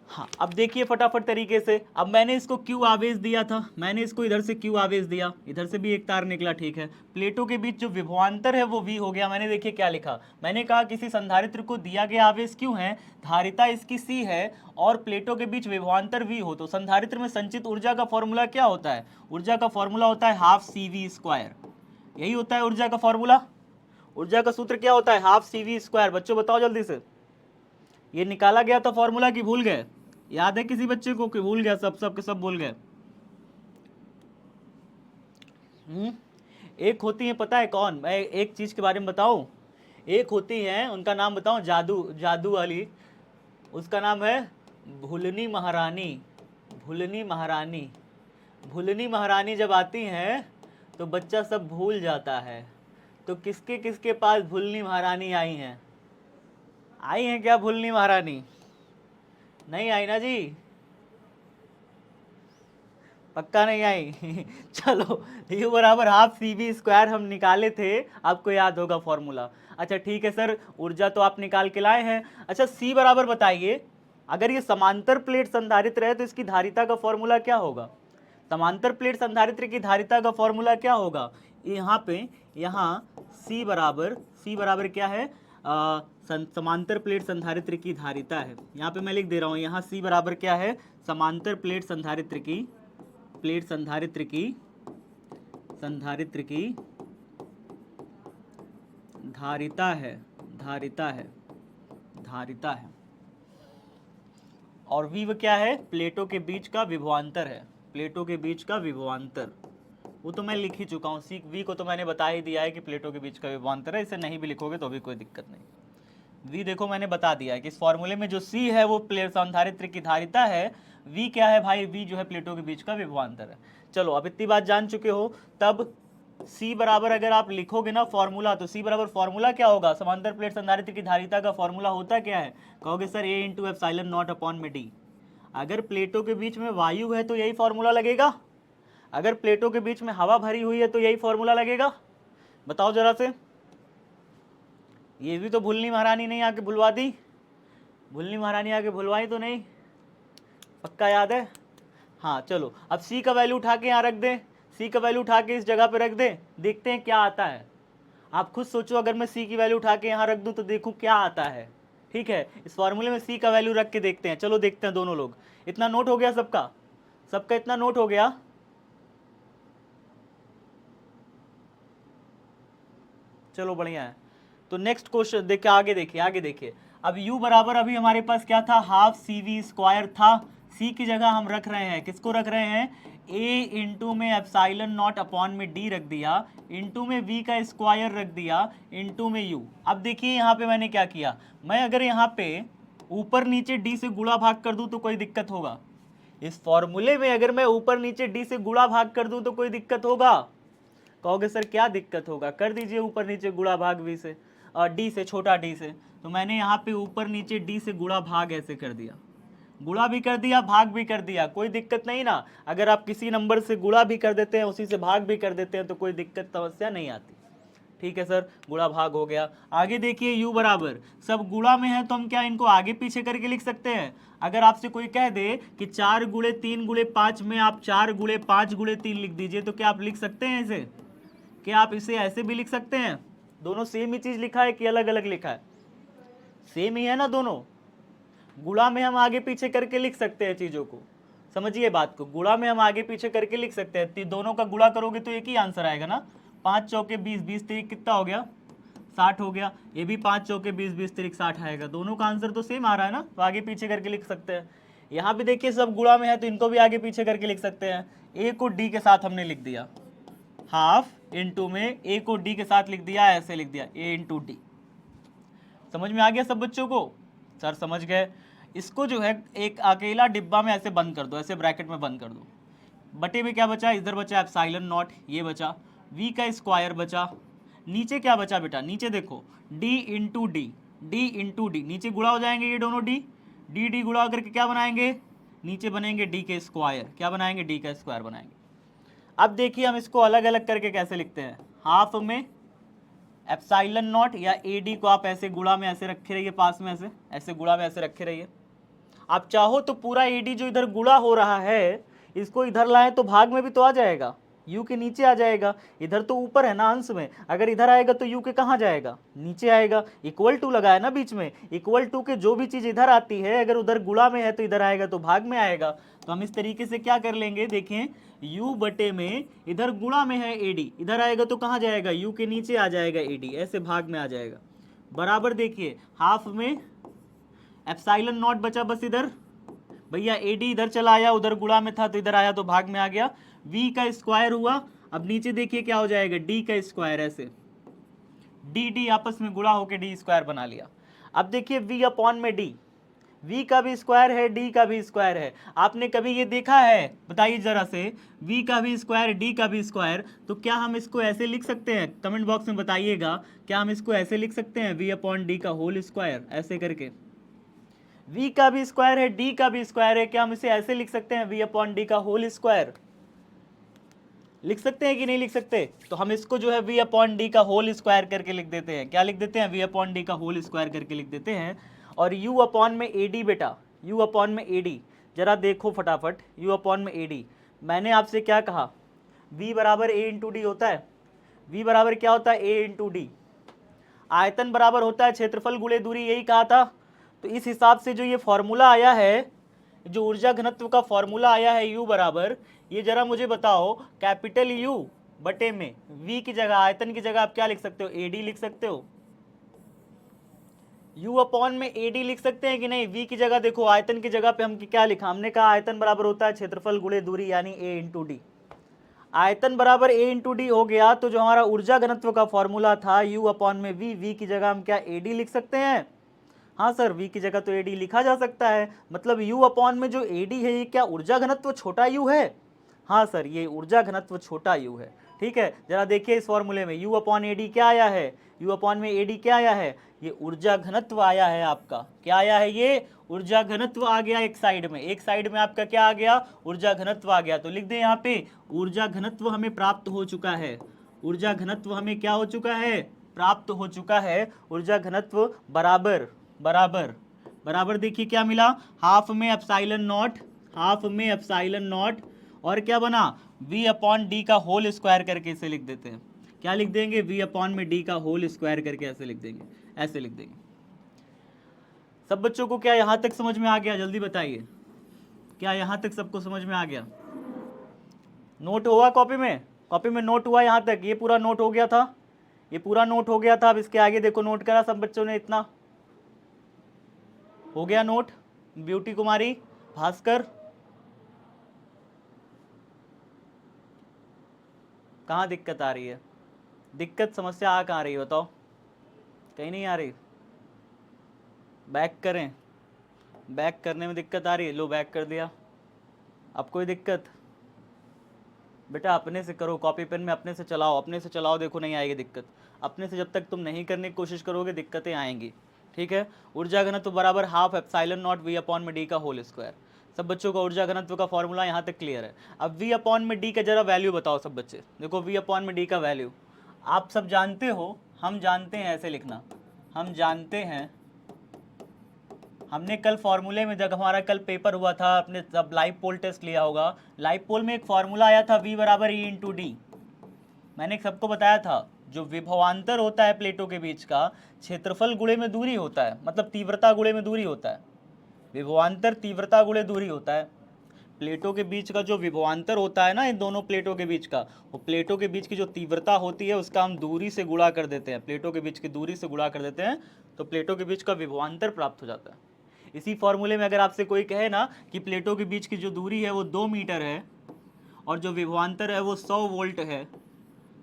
हाँ, अब देखिए फटाफट तरीके से। अब मैंने इसको क्यू आवेश दिया था, मैंने इसको इधर से क्यू आवेश दिया, इधर से भी एक तार निकला, ठीक है। प्लेटों के बीच जो विभवांतर है वो v हो गया। मैंने देखिए क्या लिखा, मैंने कहा किसी संधारित्र को दिया गया आवेश क्यू है, धारिता इसकी c है, और प्लेटों के बीच विभवांतर v हो, तो संधारित्र में संचित ऊर्जा का फॉर्मूला क्या होता है, ऊर्जा का फॉर्मूला होता है हाफ CV²। यही होता है ऊर्जा का फॉर्मूला। ऊर्जा का सूत्र क्या होता है, हाफ CV²। बच्चों बताओ जल्दी से, ये निकाला गया था फॉर्मूला कि भूल गए, याद है किसी बच्चे को कि भूल गया, सब के सब भूल गए। एक होती है, पता है कौन, मैं एक चीज के बारे में बताऊं, एक होती है, उनका नाम बताऊं, जादू वाली, उसका नाम है भुलनी महारानी। भुलनी महारानी, भुलनी महारानी जब आती हैं तो बच्चा सब भूल जाता है। तो किसके किसके पास भुलनी महारानी आई हैं, आई हैं क्या भुलनी महारानी, नहीं आई ना जी, पक्का नहीं आई। चलो, u बराबर हाफ CV² हम निकाले थे, आपको याद होगा फॉर्मूला। अच्छा ठीक है सर, ऊर्जा तो आप निकाल के लाए हैं। अच्छा c बराबर बताइए, अगर ये समांतर प्लेट संधारित्र है तो इसकी धारिता का फॉर्मूला क्या होगा, समांतर प्लेट संधारित्र की धारिता का फॉर्मूला क्या होगा। यहाँ पे, यहाँ c बराबर क्या है, समांतर प्लेट संधारित्र की धारिता है। यहाँ पे मैं लिख दे रहा हूँ, यहाँ c बराबर क्या है, समांतर प्लेट संधारित्र की, प्लेट संधारित्र की धारिता है, धारिता है। और v क्या है, प्लेटों के बीच का विभवांतर है, प्लेटों के बीच का विभवांतर, वो तो मैं लिख ही चुका हूँ। v को तो मैंने बता ही दिया है कि प्लेटों के बीच का विभवांतर है, इसे नहीं भी लिखोगे तो भी कोई दिक्कत नहीं। v देखो मैंने बता दिया है कि इस फॉर्मूले में जो c है वो प्लेट संधारित्र की धारिता है, v क्या है भाई, v जो है प्लेटों के बीच का विभवांतर है। चलो अब इतनी बात जान चुके हो, तब c बराबर अगर आप लिखोगे ना फॉर्मूला, तो c बराबर फॉर्मूला क्या होगा, समांतर प्लेट संधारित्र की धारिता का फॉर्मूला होता क्या है, कहोगे sir a into epsilon not upon में d। अगर प्लेटों के बीच में वायु है तो यही फॉर्मूला लगेगा, अगर प्लेटों के बीच में हवा भरी हुई है तो यही फॉर्मूला लगेगा। बताओ जरा से, ये भी तो भुलनी महारानी नहीं आके भुलवा दी, भुलनी महारानी आके भुलवाई तो नहीं, पक्का याद है। हाँ चलो, अब c का वैल्यू उठा के यहाँ रख दें, c का वैल्यू उठा के इस जगह पे रख दें, देखते हैं क्या आता है। आप खुद सोचो, अगर मैं c की वैल्यू उठा के यहाँ रख दूं तो देखूं क्या आता है। ठीक है, इस फॉर्मूले में c का वैल्यू रख के देखते हैं। चलो देखते हैं दोनों लोग, इतना नोट हो गया सबका, सबका इतना नोट हो गया। चलो बढ़िया है, तो नेक्स्ट क्वेश्चन देखिए, आगे देखिए। अब u बराबर अभी हमारे पास क्या था, हाफ CV² था, c की जगह हम रख रहे हैं, किसको रख रहे हैं, a इंटू में एप्सिलॉन नॉट अपॉन में d रख दिया, इंटू में v का स्क्वायर रख दिया, इंटू में u। अब देखिए यहाँ पे मैंने क्या किया, मैं अगर यहाँ पे ऊपर नीचे d से गुणा भाग कर दूं तो कोई दिक्कत होगा, इस फॉर्मूले में अगर मैं ऊपर नीचे d से गुणा भाग कर दूं तो कोई दिक्कत होगा, कहोगे सर क्या दिक्कत होगा, कर दीजिए ऊपर नीचे गुणा भाग वी से, डी से, छोटा डी से। तो मैंने यहाँ पे ऊपर नीचे डी से गुणा भाग ऐसे कर दिया, गुणा भी कर दिया भाग भी कर दिया, कोई दिक्कत नहीं ना। अगर आप किसी नंबर से गुणा भी कर देते हैं, उसी से भाग भी कर देते हैं, तो कोई दिक्कत समस्या नहीं आती। ठीक है सर, गुणा भाग हो गया। आगे देखिए u बराबर, सब गुणा में है तो हम क्या इनको आगे पीछे करके लिख सकते हैं। अगर आपसे कोई कह दे कि 4 गुणे 3 गुणे 5 में आप 4 गुणे 5 गुणे 3 लिख दीजिए, तो क्या आप लिख सकते हैं इसे? क्या आप इसे ऐसे भी लिख सकते हैं? दोनों सेम ही चीज लिखा है कि अलग अलग लिखा है? सेम ही है ना दोनों। गुणा में हम आगे पीछे करके लिख सकते हैं चीजों को, समझिए बात को। गुणा में हम आगे पीछे करके लिख सकते हैं, दोनों का गुणा करोगे तो एक ही आंसर आएगा ना। 5 चौके 20, 20 तिरिक कितना हो गया? 60 हो गया। ये भी 5 चौके 20, 20 तिरिक 60 आएगा। दोनों का आंसर तो सेम आ रहा है ना, तो आगे पीछे करके लिख सकते हैं। यहाँ भी देखिए सब गुणा में है तो इनको भी आगे पीछे करके लिख सकते हैं। ए को डी के साथ हमने लिख दिया, हाफ इंटू में ए को डी के साथ लिख दिया, ऐसे लिख दिया ए इंटू डी। समझ में आ गया सब बच्चों को? सर समझ गए। इसको जो है एक अकेला डिब्बा में ऐसे बंद कर दो, ऐसे ब्रैकेट में बंद कर दो। बटे में क्या बचा? इधर बचा एप्सिलॉन नॉट, ये बचा v का स्क्वायर बचा। नीचे क्या बचा बेटा? नीचे देखो d into D, D into D, नीचे गुणा हो जाएंगे ये दोनों डी, डी डी गुणा करके क्या बनाएंगे? नीचे बनेंगे डी के स्क्वायर। क्या बनाएंगे? डी का स्क्वायर बनाएंगे। अब देखिए हम इसको अलग अलग करके कैसे लिखते हैं। हाफ में एप्सिलॉन नॉट या ए डी को आप ऐसे गुणा में ऐसे रखे रहिए, पास में ऐसे, ऐसे गुणा में ऐसे रखे रहिए। आप चाहो तो पूरा ए डी जो इधर गुणा हो रहा है, इसको इधर लाएं तो भाग में भी तो आ जाएगा, u के नीचे आ जाएगा। इधर तो ऊपर है ना अंश में, अगर इधर आएगा तो u के कहाँ जाएगा? नीचे आएगा। इक्वल टू लगा है ना बीच में, इक्वल टू के जो भी चीज इधर आती है, अगर उधर गुणा में है तो इधर आएगा तो भाग में आएगा। तो हम इस तरीके से क्या कर लेंगे, देखें u बटे में, इधर गुणा में है ad, इधर आएगा तो कहाँ जाएगा? u के नीचे आ जाएगा ad, ऐसे भाग में आ जाएगा। बराबर देखिए हाफ में एप्सिलॉन नॉट बचा बस इधर, भैया ad इधर चला आया, उधर गुणा में था तो इधर आया तो भाग में आ गया। v का स्क्वायर हुआ, अब नीचे देखिए क्या हो जाएगा? d का स्क्वायर, ऐसे डी डी आपस में गुणा होकर डी स्क्वायर बना लिया। अब देखिए v अपॉन में d, v का भी स्क्वायर है d का भी स्क्वायर है। आपने कभी ये देखा है? बताइए जरा से, v का भी स्क्वायर d का भी स्क्वायर, तो क्या हम इसको ऐसे लिख सकते हैं? कमेंट बॉक्स में बताइएगा, क्या हम इसको ऐसे लिख सकते हैं v अपॉन डी का होल स्क्वायर, ऐसे करके? v का भी स्क्वायर है d का भी स्क्वायर है, क्या हम इसे ऐसे लिख सकते हैं v अपॉन डी का होल स्क्वायर? लिख सकते हैं कि नहीं लिख सकते? तो हम इसको जो है v अपॉन डी का होल स्क्वायर करके लिख देते हैं। क्या लिख देते हैं? v अपॉन डी का होल स्क्वायर करके लिख देते हैं। और u अपॉन में ad बेटा, u अपॉन में ad, जरा देखो फटाफट, u अपॉन में ad। मैंने आपसे क्या कहा? v बराबर a इंटू डी होता है। v बराबर क्या होता है? a into D. आयतन बराबर होता है क्षेत्रफल गुणे दूरी, यही कहा था। तो इस हिसाब से जो ये फॉर्मूला आया है, जो ऊर्जा घनत्व का फॉर्मूला आया है u बराबर, ये जरा मुझे बताओ, कैपिटल U बटे में v की जगह, आयतन की जगह आप क्या लिख सकते हो? ad लिख सकते हो। u अपॉन में ad लिख सकते हैं कि नहीं? v की जगह देखो, आयतन की जगह पे हम क्या लिखा? हमने कहा आयतन बराबर होता है क्षेत्रफल गुणे दूरी, यानी a इंटू डी। आयतन बराबर a इंटू डी हो गया, तो जो हमारा ऊर्जा घनत्व का फॉर्मूला था u अपॉन में v की जगह हम क्या ad लिख सकते हैं? हाँ सर, v की जगह तो ad लिखा जा सकता है। मतलब u अपॉन में जो ad है, ये क्या ऊर्जा घनत्व छोटा u है? हाँ सर, ये ऊर्जा घनत्व छोटा u है। ठीक है, जरा देखिए इस फॉर्मूले में u अपॉन ad क्या आया है? u अपॉन में ad क्या आया है? ये ऊर्जा घनत्व आया है आपका। क्या आया है? ये ऊर्जा घनत्व आ गया एक साइड में, एक साइड में आपका क्या आ गया? ऊर्जा घनत्व आ गया। तो लिख दें यहाँ पे, ऊर्जा घनत्व हमें प्राप्त हो चुका है। ऊर्जा घनत्व हमें क्या हो चुका है? प्राप्त हो चुका है। ऊर्जा घनत्व बराबर बराबर बराबर देखिए क्या मिला? हाफ में एप्सिलॉन नॉट, हाफ में एप्सिलॉन नॉट, और क्या बना? v अपॉन डी का होल स्क्वायर करके इसे लिख देते हैं। क्या लिख देंगे? v अपॉन में डी का होल स्क्वायर करके ऐसे लिख देंगे, ऐसे लिख देंगे। सब बच्चों को क्या यहाँ तक समझ में आ गया? जल्दी बताइए, क्या यहाँ तक सबको समझ में आ गया? नोट हुआ कॉपी में? कॉपी में नोट हुआ यहाँ तक? ये पूरा नोट हो गया था, ये पूरा नोट हो गया था। अब इसके आगे देखो, नोट करा सब बच्चों ने? इतना हो गया नोट? ब्यूटी कुमारी, भास्कर, कहाँ दिक्कत आ रही है? दिक्कत समस्या आ कहाँ रही है बताओ? कहीं नहीं आ रही? बैक करें? बैक करने में दिक्कत आ रही है? लो बैक कर दिया। अब कोई दिक्कत? बेटा अपने से करो, कॉपी पेन में अपने से चलाओ, अपने से चलाओ, देखो नहीं आएगी दिक्कत। अपने से जब तक तुम नहीं करने की कोशिश करोगे दिक्कतें आएंगी, ठीक है। ऊर्जा घनत्व बराबर half epsilon naught V upon में डी का होल स्क्वायर। सब बच्चों का ऊर्जा घनत्व का फॉर्मूला यहाँ तक क्लियर है। अब वी अपॉन में डी का जरा वैल्यू बताओ सब बच्चे। देखो वी अपॉन में डी का वैल्यू आप सब जानते हो, हम जानते हैं, ऐसे लिखना, हम जानते हैं। हमने कल फॉर्मूले में, जब हमारा कल पेपर हुआ था, अपने जब लाइव पोल टेस्ट लिया होगा, लाइव पोल में एक फॉर्मूला आया था V बराबर E इंटू डी। मैंने सबको बताया था जो विभवांतर होता है प्लेटों के बीच का, क्षेत्रफल गुणे में दूरी होता है, मतलब तीव्रता गुणे में दूरी होता है। विभवांतर तीव्रता गुणे दूरी होता है। प्लेटों के बीच का जो विभवांतर होता है ना, इन दोनों प्लेटों के बीच का, वो प्लेटों के बीच की जो तीव्रता होती है उसका हम दूरी से गुणा कर देते हैं, प्लेटों के बीच की दूरी से गुणा कर देते हैं, तो प्लेटों के बीच का विभवांतर प्राप्त हो जाता है। इसी फॉर्मूले में अगर आपसे कोई कहे ना कि प्लेटों के बीच की जो दूरी है वो 2 मीटर है और जो विभवांतर है वो 100 वोल्ट है,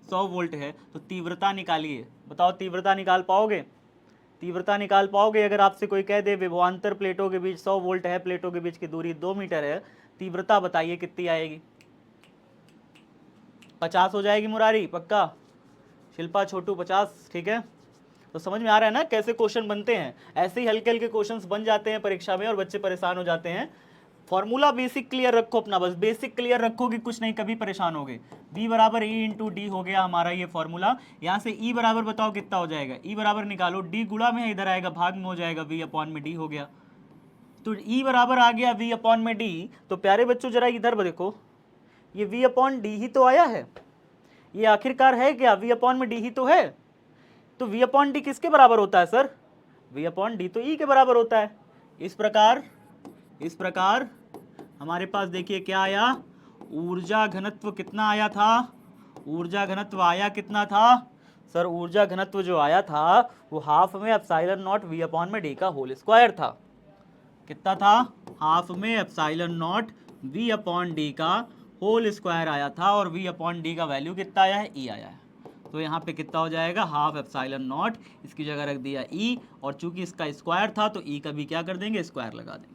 100 वोल्ट है, तो तीव्रता निकालिए। बताओ तीव्रता निकाल पाओगे? तीव्रता निकाल पाओगे? अगर आपसे कोई कह दे विभवांतर प्लेटों के बीच 100 वोल्ट है, प्लेटों के बीच की दूरी 2 मीटर है, तीव्रता बताइए कितनी आएगी? 50 हो जाएगी मुरारी? पक्का? शिल्पा, छोटू 50, ठीक है। तो समझ में आ रहा है ना कैसे क्वेश्चन बनते हैं। ऐसे ही हल्के हल्के क्वेश्चंस बन जाते हैं परीक्षा में और बच्चे परेशान हो जाते हैं। फॉर्मूला बेसिक क्लियर रखो अपना, बस बेसिक क्लियर रखो कि कुछ नहीं कभी परेशान होगे। V बराबर E इंटू डी हो गया हमारा ये फॉर्मूला। यहाँ से E बराबर बताओ कितना हो जाएगा? E बराबर निकालो, D गुणा में इधर आएगा, भाग में हो जाएगा, V अपॉन में D हो गया। तो E बराबर आ गया V अपॉन में D। तो प्यारे बच्चों जरा इधर देखो, ये V अपॉन D ही तो आया है, ये आखिरकार है क्या? V अपॉन में D ही तो है। तो V अपॉन डी किसके बराबर होता है सर? V अपॉन डी तो E के बराबर होता है। इस प्रकार हमारे पास देखिए क्या आया, ऊर्जा घनत्व कितना आया था? ऊर्जा घनत्व आया कितना था सर? ऊर्जा घनत्व जो आया था वो हाफ में एप्सिलॉन नॉट V अपॉन में डी का होल स्क्वायर था। कितना था? हाफ में epsilon not V upon D का होल स्क्वायर आया था और V अपॉन डी का वैल्यू कितना आया है? E आया है। तो यहाँ पे कितना हो जाएगा? हाफ एप्सिलॉन नॉट, इसकी जगह रख दिया E, और चूंकि इसका स्क्वायर था तो E का भी क्या कर देंगे? स्क्वायर लगा देंगे।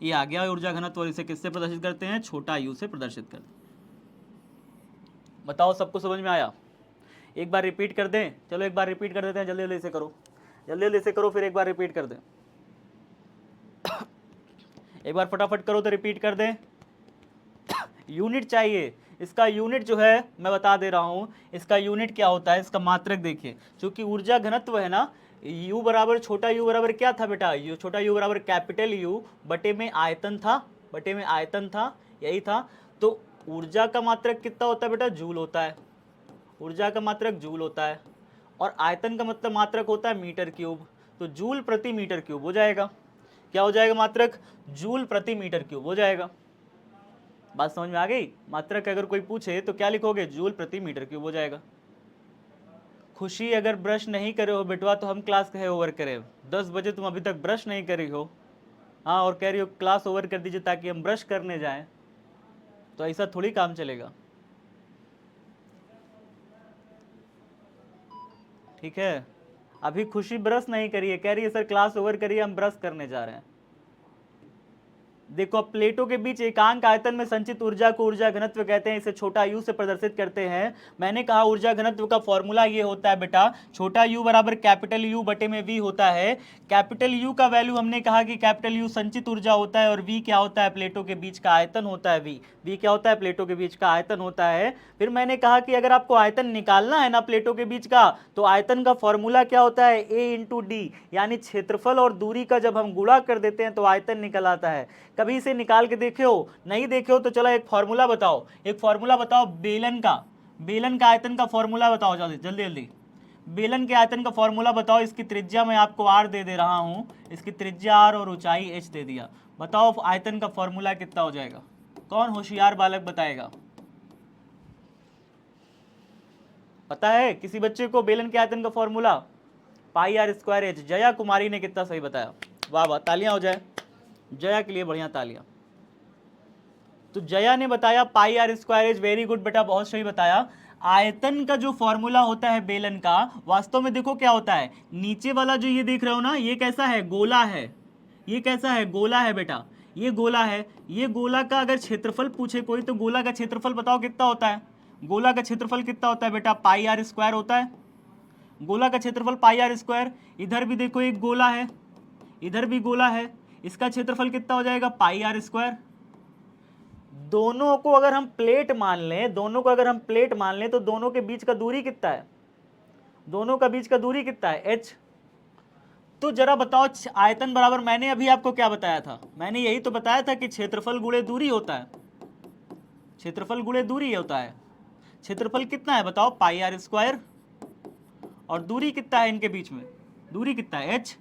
ये आ गया ऊर्जा घनत्व, और इसे किससे प्रदर्शित करते हैं? छोटा u से प्रदर्शित करते हैं। बताओ सबको समझ में आया? एक बार रिपीट कर दें? चलो एक बार रिपीट कर देते हैं, जल्दी जल्दी से करो, जल्दी जल्दी से करो, फिर एक बार रिपीट कर दें। एक बार फटाफट करो तो रिपीट कर दें। यूनिट चाहिए, इसका यूनिट जो है मैं बता दे रहा हूँ, इसका यूनिट क्या होता है, इसका मात्रक देखिए। चूंकि ऊर्जा घनत्व है ना, u बराबर, छोटा u बराबर क्या था बेटा? छोटा u बराबर कैपिटल U बटे में आयतन था, बटे में आयतन था, यही था। तो ऊर्जा का मात्रक कितना होता है बेटा? जूल होता है। ऊर्जा का मात्रक जूल होता है, और आयतन का मतलब मात्रक होता है मीटर क्यूब। तो जूल प्रति मीटर क्यूब हो जाएगा। क्या हो जाएगा मात्रक? जूल प्रति मीटर क्यूब हो जाएगा। बात समझ में आ गई? मात्रक अगर कोई पूछे तो क्या लिखोगे? जूल प्रति मीटर क्यूब हो जाएगा। खुशी, अगर ब्रश नहीं करे हो बेटवा तो हम क्लास कहे ओवर करें? 10 बजे तुम अभी तक ब्रश नहीं करी हो, हाँ, और कह रही हो क्लास ओवर कर दीजिए ताकि हम ब्रश करने जाएं, तो ऐसा थोड़ी काम चलेगा, ठीक है। अभी खुशी ब्रश नहीं करी है, कह रही है सर क्लास ओवर करिए, हम ब्रश करने जा रहे हैं। देखो, प्लेटों के बीच एकांक आयतन में संचित ऊर्जा को ऊर्जा घनत्व कहते हैं, इसे छोटा u से प्रदर्शित करते हैं। मैंने कहा ऊर्जा घनत्व का फॉर्मूला ये होता है बेटा, छोटा u बराबर कैपिटल U बटे में v होता है। कैपिटल U का वैल्यू हमने कहा कि कैपिटल U संचित ऊर्जा होता है, और v क्या होता है? प्लेटों के बीच का आयतन होता है। v क्या होता है? प्लेटों के बीच का आयतन होता है। फिर मैंने कहा कि अगर आपको आयतन निकालना है ना प्लेटों के बीच का, तो आयतन का फॉर्मूला क्या होता है? a इंटू डी, यानी क्षेत्रफल और दूरी का जब हम गुणा कर देते हैं तो आयतन निकल आता है। कभी इसे निकाल के देखे हो? नहीं देखे हो तो चलो एक फॉर्मूला बताओ, एक फॉर्मूला बताओ बेलन का आयतन का फॉर्मूला बताओ, जल्दी जल्दी जल्दी। बेलन के आयतन का फॉर्मूला बताओ। इसकी त्रिज्या मैं आपको r दे रहा हूँ, इसकी त्रिज्या r और ऊंचाई h दे दिया। बताओ आयतन का फॉर्मूला कितना हो जाएगा? कौन होशियार बालक बताएगा? पता है किसी बच्चे को बेलन के आयतन का फॉर्मूला? पाई r स्क्वायर h। जया कुमारी ने कितना सही बताया, वाह वाह, तालियां हो जाए जया के लिए, बढ़िया तालियां। तो जया ने बताया पाई r square h, very good बेटा, बहुत सही बताया। आयतन का जो फॉर्मूला होता है बेलन का, वास्तव में देखो क्या होता है, नीचे वाला जो ये देख रहे हो ना, ये कैसा है? गोला है। ये कैसा है? गोला है बेटा। ये गोला है, ये गोला का अगर क्षेत्रफल पूछे कोई तो गोला का क्षेत्रफल बताओ कितना होता है। गोला का क्षेत्रफल कितना होता है बेटा, पाई आर स्क्वायर होता है। गोला का क्षेत्रफल पाई आर स्क्वायर। इधर भी देखो एक गोला है, इधर भी गोला है, इसका क्षेत्रफल कितना हो जाएगा, पाई आर स्क्वायर। दोनों को अगर हम प्लेट मान लें, दोनों को अगर हम प्लेट मान लें तो दोनों के बीच का दूरी कितना है, दोनों का बीच का दूरी कितना है, एच। तो जरा बताओ आयतन बराबर, मैंने अभी आपको क्या बताया था, मैंने यही तो बताया था कि क्षेत्रफल गुणे दूरी होता है, क्षेत्रफल गुणे दूरी होता है। क्षेत्रफल कितना है बताओ, पाई आर स्क्वायर, और दूरी कितना है इनके बीच में, दूरी कितना है, एच।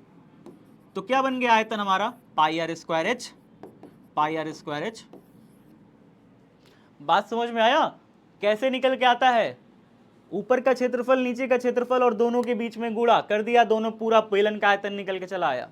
तो क्या बन गया आयतन हमारा, pi r square h, pi r square h. बात समझ में आया कैसे निकल के आता है, ऊपर का क्षेत्रफल नीचे का क्षेत्रफल और दोनों के बीच में गुणा कर दिया, दोनों पूरा बेलन का आयतन निकल के चला आया।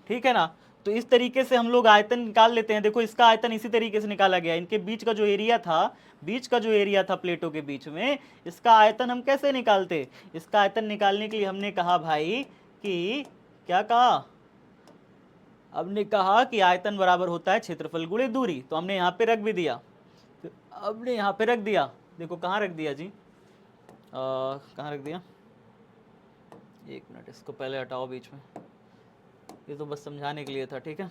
ठीक है ना, तो इस तरीके से हम लोग आयतन निकाल लेते हैं। देखो इसका आयतन इसी तरीके से निकाला गया, इनके बीच का जो एरिया था, बीच का जो एरिया था प्लेटों के बीच में, इसका आयतन हम कैसे निकालते, इसका आयतन निकालने के लिए हमने कहा भाई कि क्या कहा, हमने कहा कि आयतन बराबर होता है क्षेत्रफल गुणे दूरी। तो हमने यहाँ पे रख भी दिया, हमने यहाँ पे रख दिया, देखो कहाँ रख दिया जी, कहाँ रख दिया, एक मिनट इसको पहले हटाओ बीच में, ये तो बस समझाने के लिए था। ठीक है,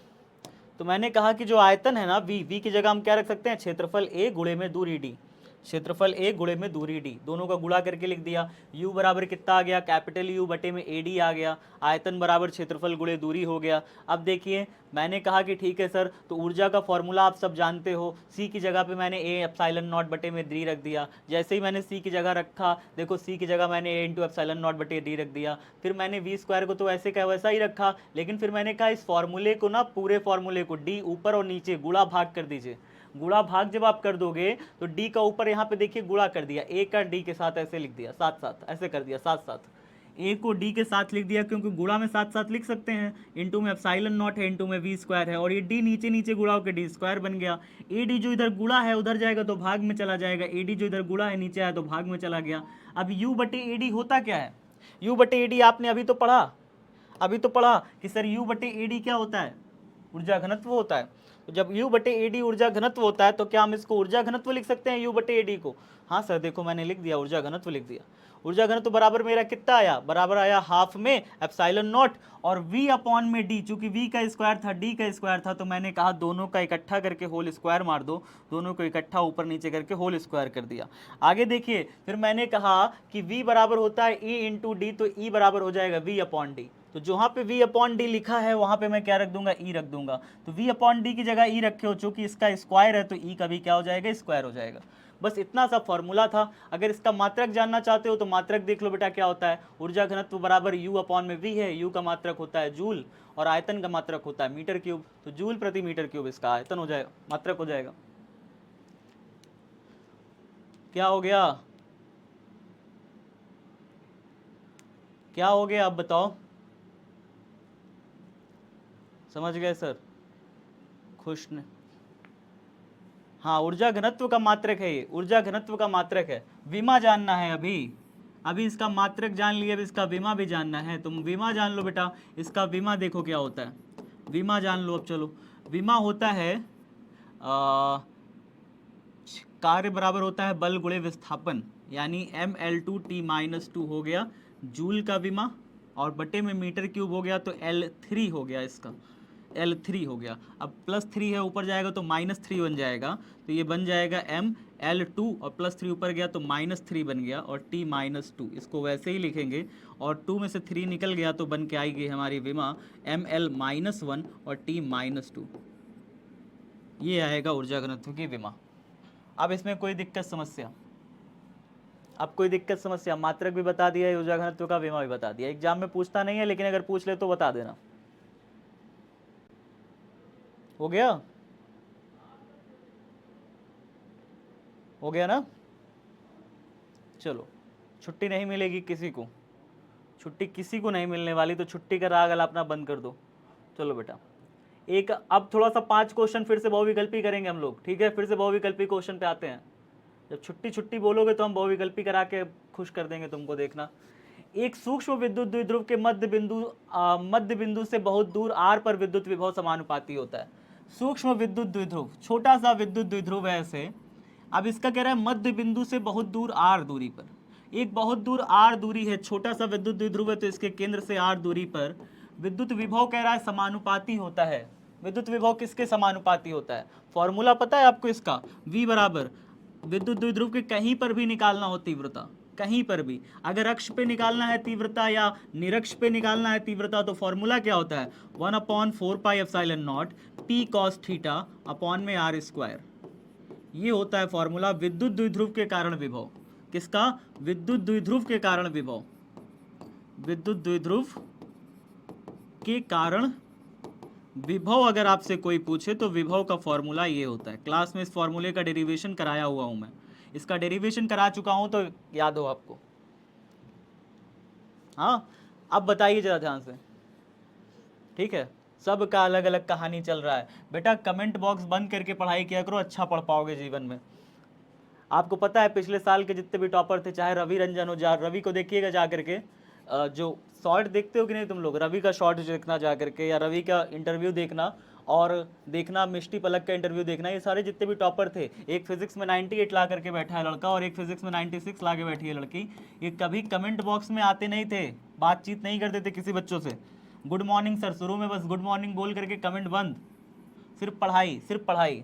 तो मैंने कहा कि जो आयतन है ना v की जगह हम क्या रख सकते हैं, क्षेत्रफल a गुणे में दूरी d, क्षेत्रफल a गुणे में दूरी d, दोनों का गुणा करके लिख दिया। u बराबर कितना आ गया, कैपिटल U बटे में AD आ गया, आयतन बराबर क्षेत्रफल गुणे दूरी हो गया। अब देखिए मैंने कहा कि ठीक है सर, तो ऊर्जा का फॉर्मूला आप सब जानते हो, c की जगह पे मैंने a एप्सिलॉन नॉट बटे में d रख दिया। जैसे ही मैंने c की जगह रखा, देखो c की जगह मैंने a इंटू एप्सिलॉन नॉट बटे d रख दिया। फिर मैंने v स्क्वायर को तो ऐसे का वैसा ही रखा, लेकिन फिर मैंने कहा इस फॉर्मूले को ना, पूरे फॉर्मूले को d ऊपर और नीचे गुणा भाग कर दीजिए। गुणा भाग जब आप कर दोगे तो d का ऊपर यहाँ पे देखिए गुणा कर दिया, a का d के साथ ऐसे लिख दिया, साथ साथ ऐसे कर दिया, साथ साथ a को d के साथ लिख दिया, क्योंकि गुणा में साथ साथ लिख सकते हैं। इंटू में एप्सिलॉन नॉट है, इंटू में v स्क्वायर है, और ये d नीचे नीचे गुणा होकर d स्क्वायर बन गया। ad जो इधर गुणा है उधर जाएगा तो भाग में चला जाएगा, ad जो इधर गुणा है नीचे आया तो भाग में चला गया। अब u बटे ad होता क्या है, u बटे ad आपने अभी तो पढ़ा, अभी तो पढ़ा कि सर u बटे ad क्या होता है, ऊर्जा घनत्व होता है। तो जब u बटे ad ऊर्जा घनत्व होता है तो क्या हम इसको ऊर्जा घनत्व लिख सकते हैं u बटे ad को, हाँ सर देखो मैंने लिख दिया, ऊर्जा घनत्व लिख दिया। ऊर्जा घनत्व बराबर मेरा कितना आया, बराबर आया हाफ में एप्सिलॉन नॉट और v अपॉन में d, चूंकि v का स्क्वायर था d का स्क्वायर था, तो मैंने कहा दोनों का इकट्ठा करके होल स्क्वायर मार दो, दोनों को इकट्ठा ऊपर नीचे करके होल स्क्वायर कर दिया। आगे देखिए फिर मैंने कहा कि v बराबर होता है e इंटू डी, तो e बराबर हो जाएगा v अपॉन डी। तो जहाँ पे v अपॉन डी लिखा है वहां पे मैं क्या रख दूंगा, e रख दूंगा। तो v अपॉन डी की जगह e रखे हो, चूंकि इसका स्क्वायर है तो e का भी क्या हो जाएगा, स्क्वायर हो जाएगा। बस इतना सा फॉर्मूला था। अगर इसका मात्रक जानना चाहते हो तो मात्रक देख लो बेटा क्या होता है, ऊर्जा घनत्व बराबर u अपॉन में v है, u का मात्रक होता है जूल और आयतन का मात्रक होता है मीटर क्यूब, तो जूल प्रति मीटर क्यूब इसका आयतन हो जाएगा, मात्रक हो जाएगा। क्या हो गया, क्या हो गया अब बताओ, समझ गए सर, खुश ने, हाँ ऊर्जा घनत्व का मात्रक है ये, ऊर्जा घनत्व का मात्रक है। विमा जानना है अभी, अभी इसका मात्रक जान लिया, अभी इसका विमा भी जानना है, तुम विमा जान लो बेटा। इसका विमा देखो क्या होता है, विमा जान लो। अब चलो, विमा होता है कार्य बराबर होता है बल गुणे विस्थापन, यानी mL2T-2 हो गया जूल का विमा, और बटे में मीटर क्यूब हो गया, तो L3 हो गया इसका, L3 हो गया। अब +3 है ऊपर जाएगा तो -3 बन जाएगा, तो ये बन जाएगा mL2 और +3 ऊपर गया तो -3 बन गया और T-2, इसको वैसे ही लिखेंगे और 2 में से 3 निकल गया तो बन के आएगी हमारी विमा mL-1 और T-2, ये आएगा ऊर्जा घनत्व की विमा। अब इसमें कोई दिक्कत समस्या, अब कोई दिक्कत समस्या, मात्रक भी बता दिया है, ऊर्जा घनत्व का विमा भी बता दिया। एग्जाम में पूछता नहीं है, लेकिन अगर पूछ ले तो बता देना। हो गया, हो गया ना, चलो छुट्टी नहीं मिलेगी किसी को, छुट्टी किसी को नहीं मिलने वाली, तो छुट्टी का राग अलापना बंद कर दो। चलो बेटा एक, अब थोड़ा सा 5 क्वेश्चन फिर से बहुविकल्पी करेंगे हम लोग, ठीक है, फिर से बहुविकल्पी क्वेश्चन पे आते हैं। जब छुट्टी छुट्टी बोलोगे तो हम बहुविकल्पी करा के खुश कर देंगे तुमको, देखना। एक सूक्ष्म विद्युत द्विध्रुव के मध्य बिंदु से बहुत दूर r पर विद्युत विभव समानुपाती होता है। सूक्ष्म विद्युत द्विध्रुव, छोटा सा विद्युत द्विध्रुव है ऐसे। अब इसका कह रहा है मध्य बिंदु से बहुत दूर r दूरी पर, एक बहुत दूर r दूरी है, छोटा सा विद्युत द्विध्रुव है, तो इसके केंद्र से r दूरी पर विद्युत विभव कह रहा है समानुपाती होता है। विद्युत विभव किसके समानुपाती होता है? फॉर्मूला पता है आपको इसका, v बराबर विद्युत द्विध्रुव के कहीं पर भी निकालना हो तीव्रता, कहीं पर भी, अगर अक्ष पे निकालना है तीव्रता या निरक्ष पे निकालना है तीव्रता, तो फॉर्मूला क्या होता है? 1/4πε0 p cos थीटा अपॉन में r स्क्वायर। ये होता है फॉर्मूला विद्युत द्विध्रुव के कारण विभव। किसका? विद्युत द्विध्रुव के कारण विभव। विद्युत द्विध्रुव के कारण विभव अगर आपसे कोई पूछे तो विभव का फॉर्मूला ये होता है। क्लास में इस फॉर्मूले का डेरिवेशन कराया हुआ हूं मैं, इसका डेरिवेशन करा चुका हूं तो याद हो आपको। हाँ, अब बताइए जरा ध्यान से, ठीक है? सबका अलग अलग कहानी चल रहा है बेटा। कमेंट बॉक्स बंद करके पढ़ाई किया करो, अच्छा पढ़ पाओगे जीवन में। आपको पता है पिछले साल के जितने भी टॉपर थे, चाहे रवि रंजन हो, रवि को देखिएगा जा करके, जो शॉर्ट देखते हो कि नहीं तुम लोग, रवि का शॉर्ट देखना जा करके, या रवि का इंटरव्यू देखना, और देखना मिष्टी पलक का इंटरव्यू देखना। ये सारे जितने भी टॉपर थे, एक फिजिक्स में 98 ला करके बैठा है लड़का और एक फिजिक्स में 96 ला के बैठी है लड़की, ये कभी कमेंट बॉक्स में आते नहीं थे, बातचीत नहीं करते थे किसी बच्चों से। गुड मॉर्निंग सर, शुरू में बस गुड मॉर्निंग बोल करके कमेंट बंद, सिर्फ पढ़ाई, सिर्फ पढ़ाई,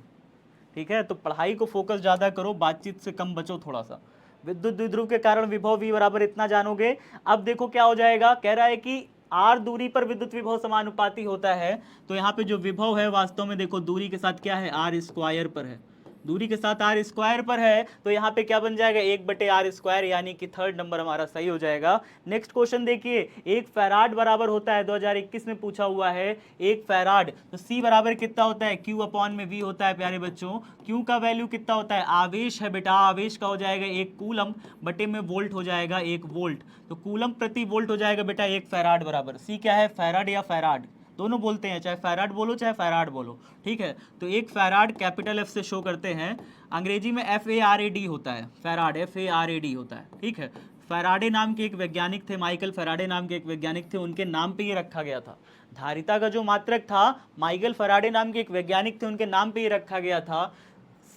ठीक है? तो पढ़ाई को फोकस ज़्यादा करो, बातचीत से कम बचो थोड़ा सा। विद्युत द्विध्रुव के कारण विभव v बराबर इतना जानोगे। अब देखो क्या हो जाएगा, कह रहा है कि r दूरी पर विद्युत विभव समानुपाती होता है, तो यहाँ पे जो विभव है वास्तव में देखो दूरी के साथ क्या है, r स्क्वायर पर है, दूरी के साथ r स्क्वायर पर है, तो यहाँ पे क्या बन जाएगा, 1/r स्क्वायर, यानी कि थर्ड नंबर हमारा सही हो जाएगा। नेक्स्ट क्वेश्चन देखिए, एक फैराड बराबर होता है, 2021 में पूछा हुआ है, एक फैराड, तो c बराबर कितना होता है, q अपॉन में v होता है प्यारे बच्चों। q का वैल्यू कितना होता है, आवेश है बेटा, आवेश का हो जाएगा 1 कूलम बटे में वोल्ट हो जाएगा 1 वोल्ट, तो कूलम प्रति वोल्ट हो जाएगा बेटा 1 फैराड बराबर। c क्या है, फैराड या फैराड दोनों बोलते हैं, चाहे फैराड बोलो चाहे फैराड बोलो, ठीक है? तो एक फैराड कैपिटल F से शो करते हैं, अंग्रेजी में FARAD होता है, फैराड FARAD होता है, ठीक है? फैराडे नाम के एक वैज्ञानिक थे, माइकल फैराडे नाम के एक वैज्ञानिक थे, उनके नाम पे ये रखा गया था। धारिता का जो मात्रक था, माइकल फैराडे नाम के एक वैज्ञानिक थे, उनके नाम पे ये रखा गया था।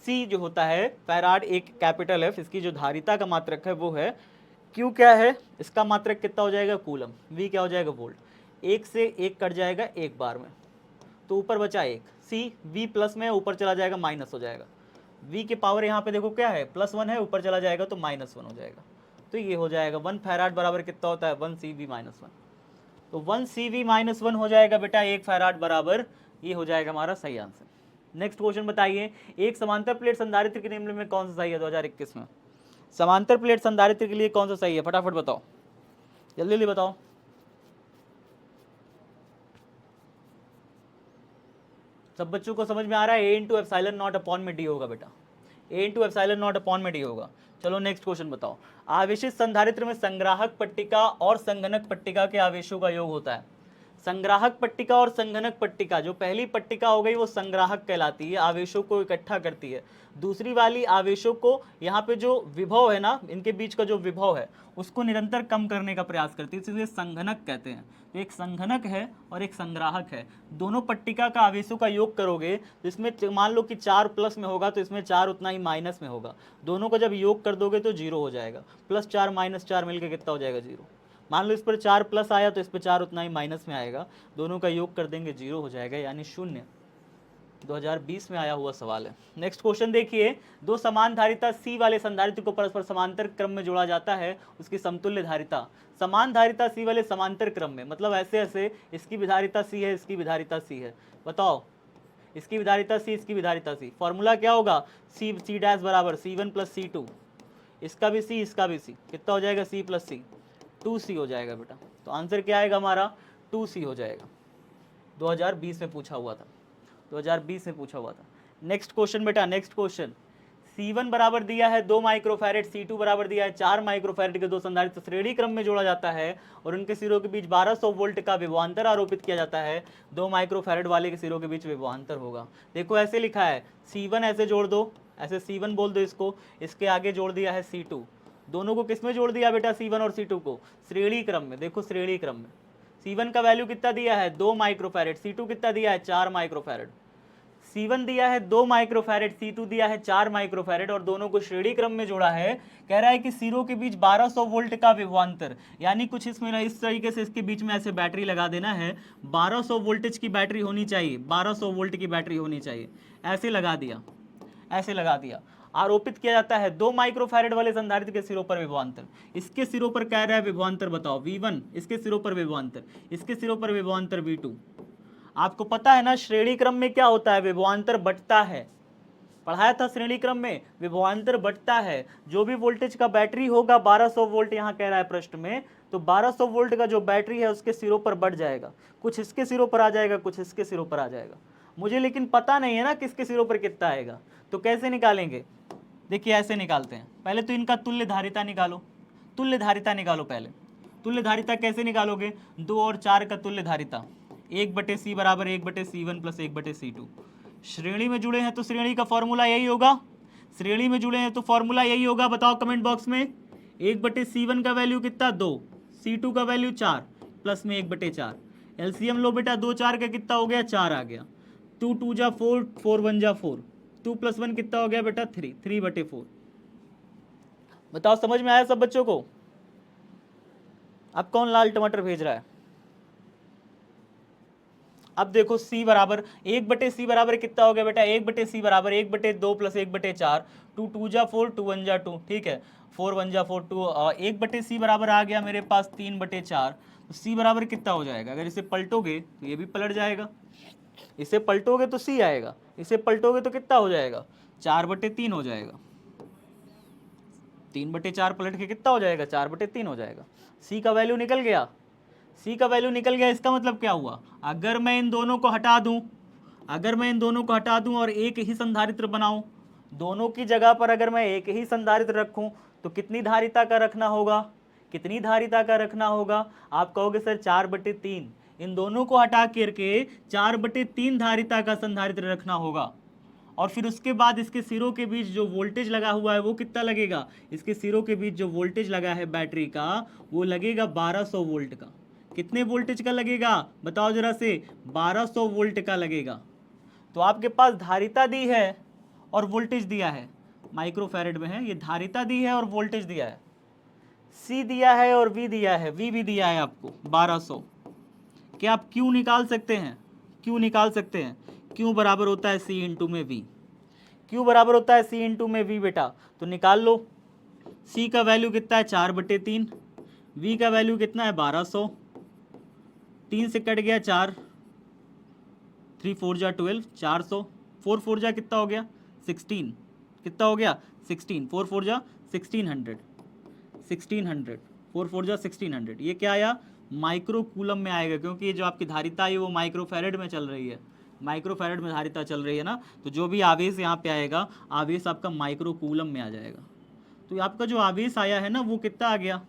C जो होता है फैराड, एक कैपिटल F, इसकी जो धारिता का मात्रक है वो है। Q क्या है, इसका मात्रक कितना हो जाएगा, कूलम। V क्या हो जाएगा, वोल्ट। एक से एक कट जाएगा एक बार में, तो ऊपर बचा एक। C V प्लस में ऊपर चला जाएगा माइनस हो जाएगा। V के पावर यहाँ पे देखो क्या है, +1 है, ऊपर चला जाएगा तो -1 हो जाएगा, तो ये हो जाएगा 1 फैराड बराबर कितना होता है, 1 CV - 1, तो 1 CV - 1 हो जाएगा बेटा 1 फैराड बराबर, ये हो जाएगा हमारा सही आंसर। नेक्स्ट क्वेश्चन बताइए, एक समांतर प्लेट संधारित्र के निम्न में कौन सा सही है 2021 में? समांतर प्लेट संधारित्र के लिए कौन सा सही है, फटाफट बताओ, जल्दी जल्दी बताओ। सब बच्चों को समझ में आ रहा है? A into epsilon not upon में D होगा बेटा, A into epsilon not upon में D होगा। चलो नेक्स्ट क्वेश्चन बताओ, आवेशित संधारित्र में संग्राहक पट्टिका और संघनक पट्टिका के आवेशों का योग होता है। संग्राहक पट्टिका और संघनक पट्टिका, जो पहली पट्टिका हो गई वो संग्राहक कहलाती है, आवेशों को इकट्ठा करती है। दूसरी वाली आवेशों को, यहाँ पे जो विभव है ना, इनके बीच का जो विभव है उसको निरंतर कम करने का प्रयास करती है, इसलिए संघनक कहते हैं। तो एक संघनक है और एक संग्राहक है, दोनों पट्टिका का आवेशों का योग करोगे तो इसमें मान लो कि 4 प्लस में होगा तो इसमें 4 उतना ही माइनस में होगा, दोनों को जब योग कर दोगे तो 0 हो जाएगा, +4 -4 मिलकर कितना हो जाएगा, 0। मान लो इस पर 4 प्लस आया तो इस पर 4 उतना ही माइनस में आएगा, दोनों का योग कर देंगे 0 हो जाएगा, यानी 0। 2020 में आया हुआ सवाल है। नेक्स्ट क्वेश्चन देखिए, दो समान धारिता C वाले संधारित्र को परस्पर समांतर क्रम में जोड़ा जाता है, उसकी समतुल्य धारिता। समान धारिता C वाले समांतर क्रम में मतलब ऐसे ऐसे, इसकी भी धारिता C है, इसकी भी धारिता C है, बताओ इसकी भी धारिता C, इसकी भी धारिता C, फॉर्मूला क्या होगा, C डैश बराबर C1 + C2, इसका भी C, इसका भी C, कितना हो जाएगा, C + C, 2C हो जाएगा बेटा। तो आंसर क्या आएगा हमारा, 2C हो जाएगा। 2020 में पूछा हुआ था, 2020 में पूछा हुआ था। नेक्स्ट क्वेश्चन बेटा, नेक्स्ट क्वेश्चन, C1 बराबर दिया है 2 माइक्रोफैरेड, C2 बराबर दिया है 4 माइक्रोफैरेड के दो संधारित्र श्रेणी क्रम में जोड़ा जाता है और उनके सिरों के बीच 1200 वोल्ट का विभवांतर आरोपित किया जाता है। 2 माइक्रोफैरेड वाले के सिरों के बीच विभवांतर होगा। देखो ऐसे लिखा है, C1 ऐसे जोड़ दो, ऐसे C1 बोल दो इसको, इसके आगे जोड़ दिया है C2, दोनों को किस में जोड़ दिया बेटा, C1 और C2 को श्रेणी क्रम में। देखो श्रेणी क्रम में C1 का वैल्यू कितना दिया है, 2 माइक्रोफैरेड, C2 कितना दिया है, 4 माइक्रोफैरेड। C1 दिया है 2 माइक्रोफैरेड, C2 दिया है 4 माइक्रोफैरेड और दोनों को श्रेणी क्रम में जोड़ा है। कह रहा है कि सिरों के बीच 1200 वोल्ट का विभवांतर, यानी कुछ इसमें इस तरीके से इसके बीच में ऐसे बैटरी लगा देना है। 1200 वोल्टेज की बैटरी होनी चाहिए, 1200 वोल्ट की बैटरी होनी चाहिए। ऐसे लगा दिया, ऐसे लगा दिया। आरोपित किया जाता है 2 माइक्रोफैरेड वाले संधारित्र के सिरों पर विभवांतर। इसके सिरों पर कह रहा है विभवांतर बताओ V1, इसके सिरों पर विभवांतर, इसके सिरों पर विभवांतर V2। आपको पता है ना श्रेणी क्रम में क्या होता है, विभवांतर बंटता है। पढ़ाया था श्रेणी क्रम में, विभवांतर बंटता है। जो भी वोल्टेज का बैटरी होगा 1200 वोल्ट यहाँ कह रहा है प्रश्न में, तो 1200 वोल्ट का जो बैटरी है उसके सिरों पर बढ़ जाएगा, कुछ इसके सिरों पर आ जाएगा, कुछ इसके सिरों पर आ जाएगा। मुझे लेकिन पता नहीं है ना किसके सिरों पर कितना आएगा, तो कैसे निकालेंगे? देखिए ऐसे निकालते हैं। पहले तो इनका तुल्य धारिता निकालो, तुल्य धारिता निकालो पहले। तुल्य धारिता कैसे निकालोगे? 2 और 4 का तुल्य धारिता 1/C बराबर 1/C1 प्लस 1/C2। श्रेणी में जुड़े हैं तो श्रेणी का फॉर्मूला यही होगा, श्रेणी में जुड़े हैं तो फॉर्मूला यही होगा। बताओ कमेंट बॉक्स में। 1/C1 का वैल्यू कितना 2, C2 का वैल्यू 4 प्लस में 1/4। एलसीएम लो बेटा, 2 4 का कितना हो गया 4 आ गया। 2 2 जा 4, 4 1 जा 4, 2 + 1 कितना हो गया बेटा 3, 3/4। बताओ समझ में आया सब बच्चों को? अब कौन लाल टमाटर भेज रहा है? अब देखो C बराबर 1/C बराबर कितना हो गया बेटा, 1/C बराबर 1/2 प्लस 1/4। 2 2 जा 4, 2 1 जा 2, ठीक है, 4 1 जा 4, 2 1/C बराबर आ गया मेरे पास 3/4। तो C बराबर कितना हो जाएगा? अगर इसे पलटोगे तो ये भी पलट जाएगा, इसे पलटोगे तो C आएगा, इसे पलटोगे तो कितना हो जाएगा 4/3 हो जाएगा। 3/4 पलट के कितना हो जाएगा 4/3 हो जाएगा। C का वैल्यू निकल गया, C का वैल्यू निकल गया। इसका मतलब क्या हुआ? अगर मैं इन दोनों को हटा दूं, अगर मैं इन दोनों को हटा दूं और एक ही संधारित्र बनाऊं, दोनों की जगह पर अगर मैं एक ही संधारित्र रखूं तो कितनी धारिता का रखना होगा, कितनी धारिता का रखना होगा? आप कहोगे सर 4/3। इन दोनों को हटा करके 4/3 धारिता का संधारित्र रखना होगा। और फिर उसके बाद इसके सिरों के बीच जो वोल्टेज लगा हुआ है वो कितना लगेगा? इसके सिरों के बीच जो वोल्टेज लगा है बैटरी का वो लगेगा 1200 वोल्ट का। कितने वोल्टेज का लगेगा बताओ जरा से? 1200 वोल्ट का लगेगा। तो आपके पास धारिता दी है और वोल्टेज दिया है, माइक्रोफैरेड में है, ये धारिता दी है और वोल्टेज दिया है, C दिया है और V दिया है, V भी दिया है आपको 1200। क्या आप Q निकाल सकते हैं? Q निकाल सकते हैं। Q बराबर होता है C इंटू में V, Q बराबर होता है C इंटू में V बेटा, तो निकाल लो। C का वैल्यू कितना है 4/3, V का वैल्यू कितना है 1200, 3 से कट गया 4, 3 4 जा 12, 400, 4 4 जा कितना हो गया 16, कितना हो गया 16, 4 4 जा 1600, 1600, 4 4 जा 1600। ये क्या आया? माइक्रो कूलम में आएगा, क्योंकि ये जो आपकी धारिता है वो माइक्रोफैरेड में चल रही है, माइक्रोफैरेड में धारिता चल रही है ना, तो जो भी आवेश यहाँ पे आएगा आवेश आपका माइक्रो कूलम में आ जाएगा। तो आपका जो आवेश आया है ना वो कितना आ गया?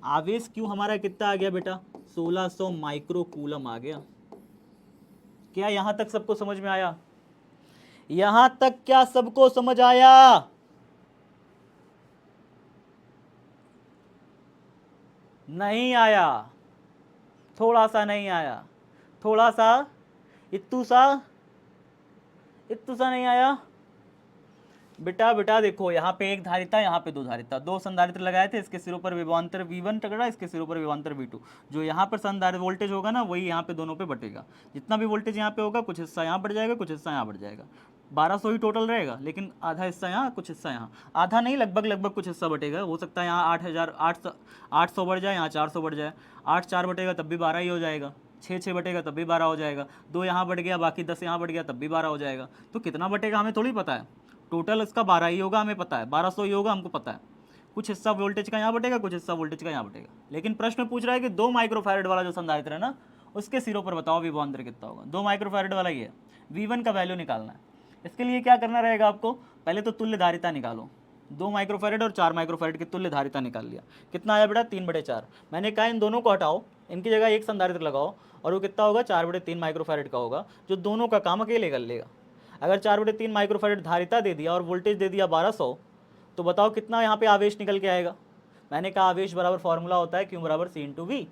आवेश क्यों हमारा कितना आ गया बेटा? 1600 माइक्रो कूलम आ गया। क्या यहाँ तक सबको समझ में आया? यहाँ तक क्या सबको समझ आया? नहीं आया, थोड़ा सा नहीं आया, थोड़ा सा, इत्तू सा नहीं आया बेटा देखो यहाँ पे एक धारिता, यहाँ पे दो धारिता, दो संधारित्र लगाए थे, इसके सिरों पर विभवांतर V1 टकरा, इसके सिरों पर विभवांतर V2। जो यहाँ पर संधारित्र वोल्टेज होगा ना वही यहाँ पे दोनों पे बटेगा। जितना भी वोल्टेज यहाँ पे होगा कुछ हिस्सा यहाँ बढ़ जाएगा, कुछ हिस्सा यहाँ बढ़ जाएगा। 1200 ही टोटल रहेगा, लेकिन आधा हिस्सा यहाँ, कुछ हिस्सा यहाँ, आधा नहीं लगभग कुछ हिस्सा बटेगा। हो सकता है यहाँ 800 बढ़ जाए, यहाँ 400 बढ़ जाए। 8 4 बटेगा तब भी 12 ही हो जाएगा, 6 6 बटेगा तब भी 12 हो जाएगा, 2 यहाँ बढ़ गया, बाकी 10 यहाँ बढ़ गया तब भी 12 हो जाएगा। तो कितना बटेगा हमें थोड़ी पता है, टोटल इसका 12 ही होगा, हमें पता है 1200 ही होगा, हमको पता है। कुछ हिस्सा वोल्टेज का यहाँ बटेगा, कुछ हिस्सा वोल्टेज का यहाँ बटेगा। लेकिन प्रश्न पूछ रहा है कि 2 माइक्रोफैरेड वाला जो संधारित्र है ना उसके सिरों पर बताओ विभवांतर कितना होगा। 2 माइक्रोफैरेड वाला ही है, V1 का वैल्यू निकालना है। इसके लिए क्या करना रहेगा आपको? पहले तो तुल्य धारिता निकालो। 2 माइक्रोफैरेड और 4 माइक्रोफैरेड की तुल्य धारिता निकाल लिया। कितना आया बेटा? 3/4। मैंने कहा इन दोनों को हटाओ, इनकी जगह एक संधारित्र लगाओ, और वो कितना होगा? 4/3 माइक्रोफैरेड का होगा, जो दोनों का काम अकेले कर लेगा। अगर 4/3 माइक्रोफैरेड धारिता दे दिया और वोल्टेज दे दिया 1200, तो बताओ कितना यहाँ पे आवेश निकल के आएगा? मैंने कहा आवेश बराबर फॉर्मूला होता है Q बराबर C इंटू V।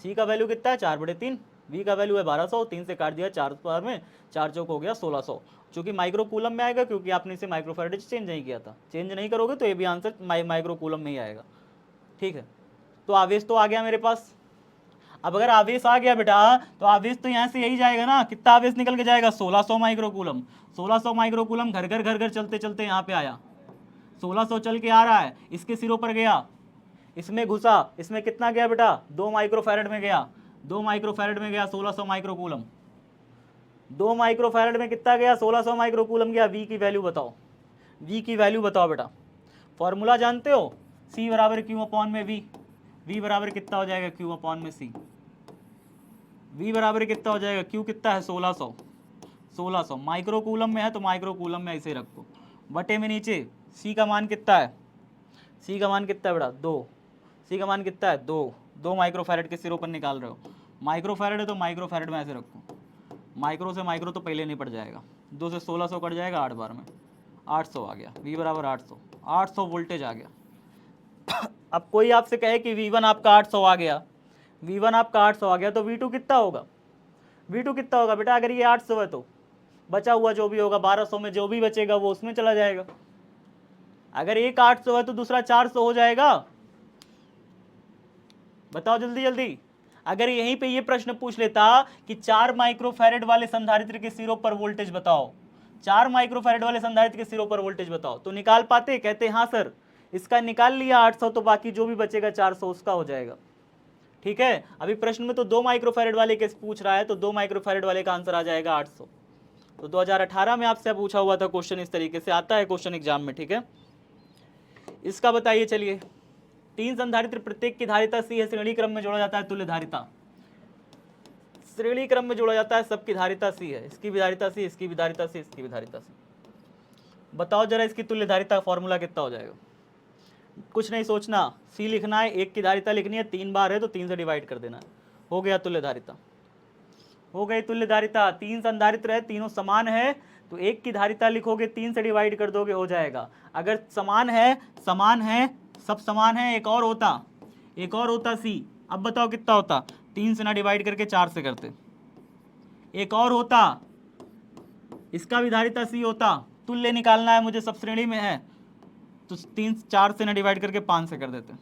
C का वैल्यू कितना है? 4/3, V का वैल्यू है 1200, 3 से काट दिया 4 बार में, 4 चौक हो गया 1600, चूंकि माइक्रो कूलम में आएगा क्योंकि आपने इसे माइक्रो फैराड चेंज नहीं किया था। चेंज नहीं करोगे तो ये भी आंसर माइक्रो कूलम में ही आएगा। ठीक है, तो आवेश तो आ गया मेरे पास। अब अगर आवेश आ गया बेटा तो आवेश तो यहाँ से यही जाएगा ना, कितना आवेश निकल के जाएगा 1600 माइक्रो कूलम। 1600 माइक्रो कूलम घर घर चलते चलते यहाँ पे आया, 1600 चल के आ रहा है, इसके सिरों पर गया, इसमें घुसा, इसमें कितना गया बेटा 2 माइक्रो फैराड में गया, 2 माइक्रो फैराड में गया 1600 माइक्रो कूलम, 2 माइक्रो फैराड में कितना गया 1600 माइक्रो कूलम गया। V की वैल्यू बताओ, V की वैल्यू बताओ बेटा। फॉर्मूला जानते हो, C बराबर Q अपॉन में V, V बराबर कितना हो जाएगा Q अपॉन में C, V बराबर कितना हो जाएगा, Q कितना है 1600, 1600 माइक्रो कूलम में है तो माइक्रो कूलम में ऐसे रखो, बटे में नीचे C का मान कितना है, C का मान कितना है बेटा 2, C का मान कितना है 2, 2 माइक्रो फैराड के सिरों पर निकाल रहे हो, माइक्रो फैराड है तो माइक्रो फैराड में ऐसे रखो, माइक्रो से माइक्रो तो पहले नहीं पड़ जाएगा, 2 से 1600 कट जाएगा 8 बार में, 800 आ गया, V बराबर 800, 800 वोल्टेज आ गया। अब कोई आपसे कहे कि V1 आपका 800 आ गया, V1 आपका 800 आ गया तो V2 कितना होगा, V2 कितना होगा बेटा, अगर ये 800 है तो बचा हुआ जो भी होगा 1200 में जो भी बचेगा वो उसमें चला जाएगा, अगर एक 800 है तो दूसरा 400 हो जाएगा। बताओ जल्दी जल्दी। अगर यहीं पे ये प्रश्न पूछ लेता कि 4 माइक्रो फैराड वाले संधारित्र के सिरों पर वोल्टेज बताओ, 4 माइक्रो फैराड वाले संधारित्र के सिरों पर वोल्टेज बताओ, तो निकाल पाते, कहते हाँ सर इसका निकाल लिया 800 तो बाकी जो भी बचेगा 400 उसका हो जाएगा। ठीक है, अभी प्रश्न में तो 2 माइक्रो फैराड वाले केस पूछ रहा है तो 2 माइक्रो फैराड वाले का आंसर आ जाएगा 800। तो 2018 में आपसे पूछा हुआ था क्वेश्चन, इस तरीके से आता है क्वेश्चन एग्जाम में। ठीक है, इसका बताइए चलिए। 3 संधारित्र प्रत्येक की धारिता C है, श्रेणी क्रम में जोड़ा जाता है तुल्य धारिता, श्रेणी क्रम में जोड़ा जाता है, सबकी धारिता C है, इसकी भी धारिता C, इसकी भी धारिता C, इसकी भी धारिता C। बताओ जरा इसकी तुल्य धारिता फॉर्मूला कितना हो जाएगा। कुछ नहीं सोचना, C लिखना है, एक की धारिता लिखनी है, 3 बार है तो 3 से डिवाइड कर देना है, हो गया तुल्य धारिता, हो गई तुल्य धारिता। 3 संधारित्र है, तीनों समान है तो एक की धारिता लिखोगे, 3 से डिवाइड कर दोगे हो जाएगा। अगर समान है सब समान है, एक और होता C, अब बताओ कितना होता, 3 से ना डिवाइड करके 4 से करते, एक और होता, इसका भी धारिता C होता, तुल्य निकालना है मुझे, सब श्रेणी में है तो 3 4 से ना डिवाइड करके 5 से कर देते।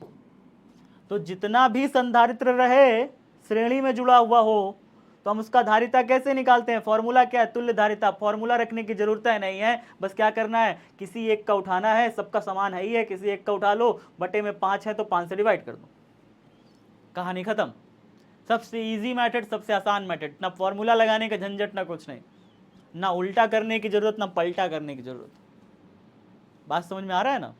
तो जितना भी संधारित्र रहे श्रेणी में जुड़ा हुआ हो तो हम उसका धारिता कैसे निकालते हैं, फॉर्मूला क्या है, तुल्य धारिता। फॉर्मूला रखने की जरूरत है नहीं है, बस क्या करना है, किसी एक का उठाना है, सबका समान है ही है, किसी एक का उठा लो, बटे में 5 है तो 5 से डिवाइड कर दो, कहानी खत्म। सबसे इजी मेथड, सबसे आसान मेथड, ना फॉर्मूला लगाने का झंझट ना कुछ नहीं, ना उल्टा करने की जरूरत ना पलटा करने की जरूरत। बात समझ में आ रहा है ना।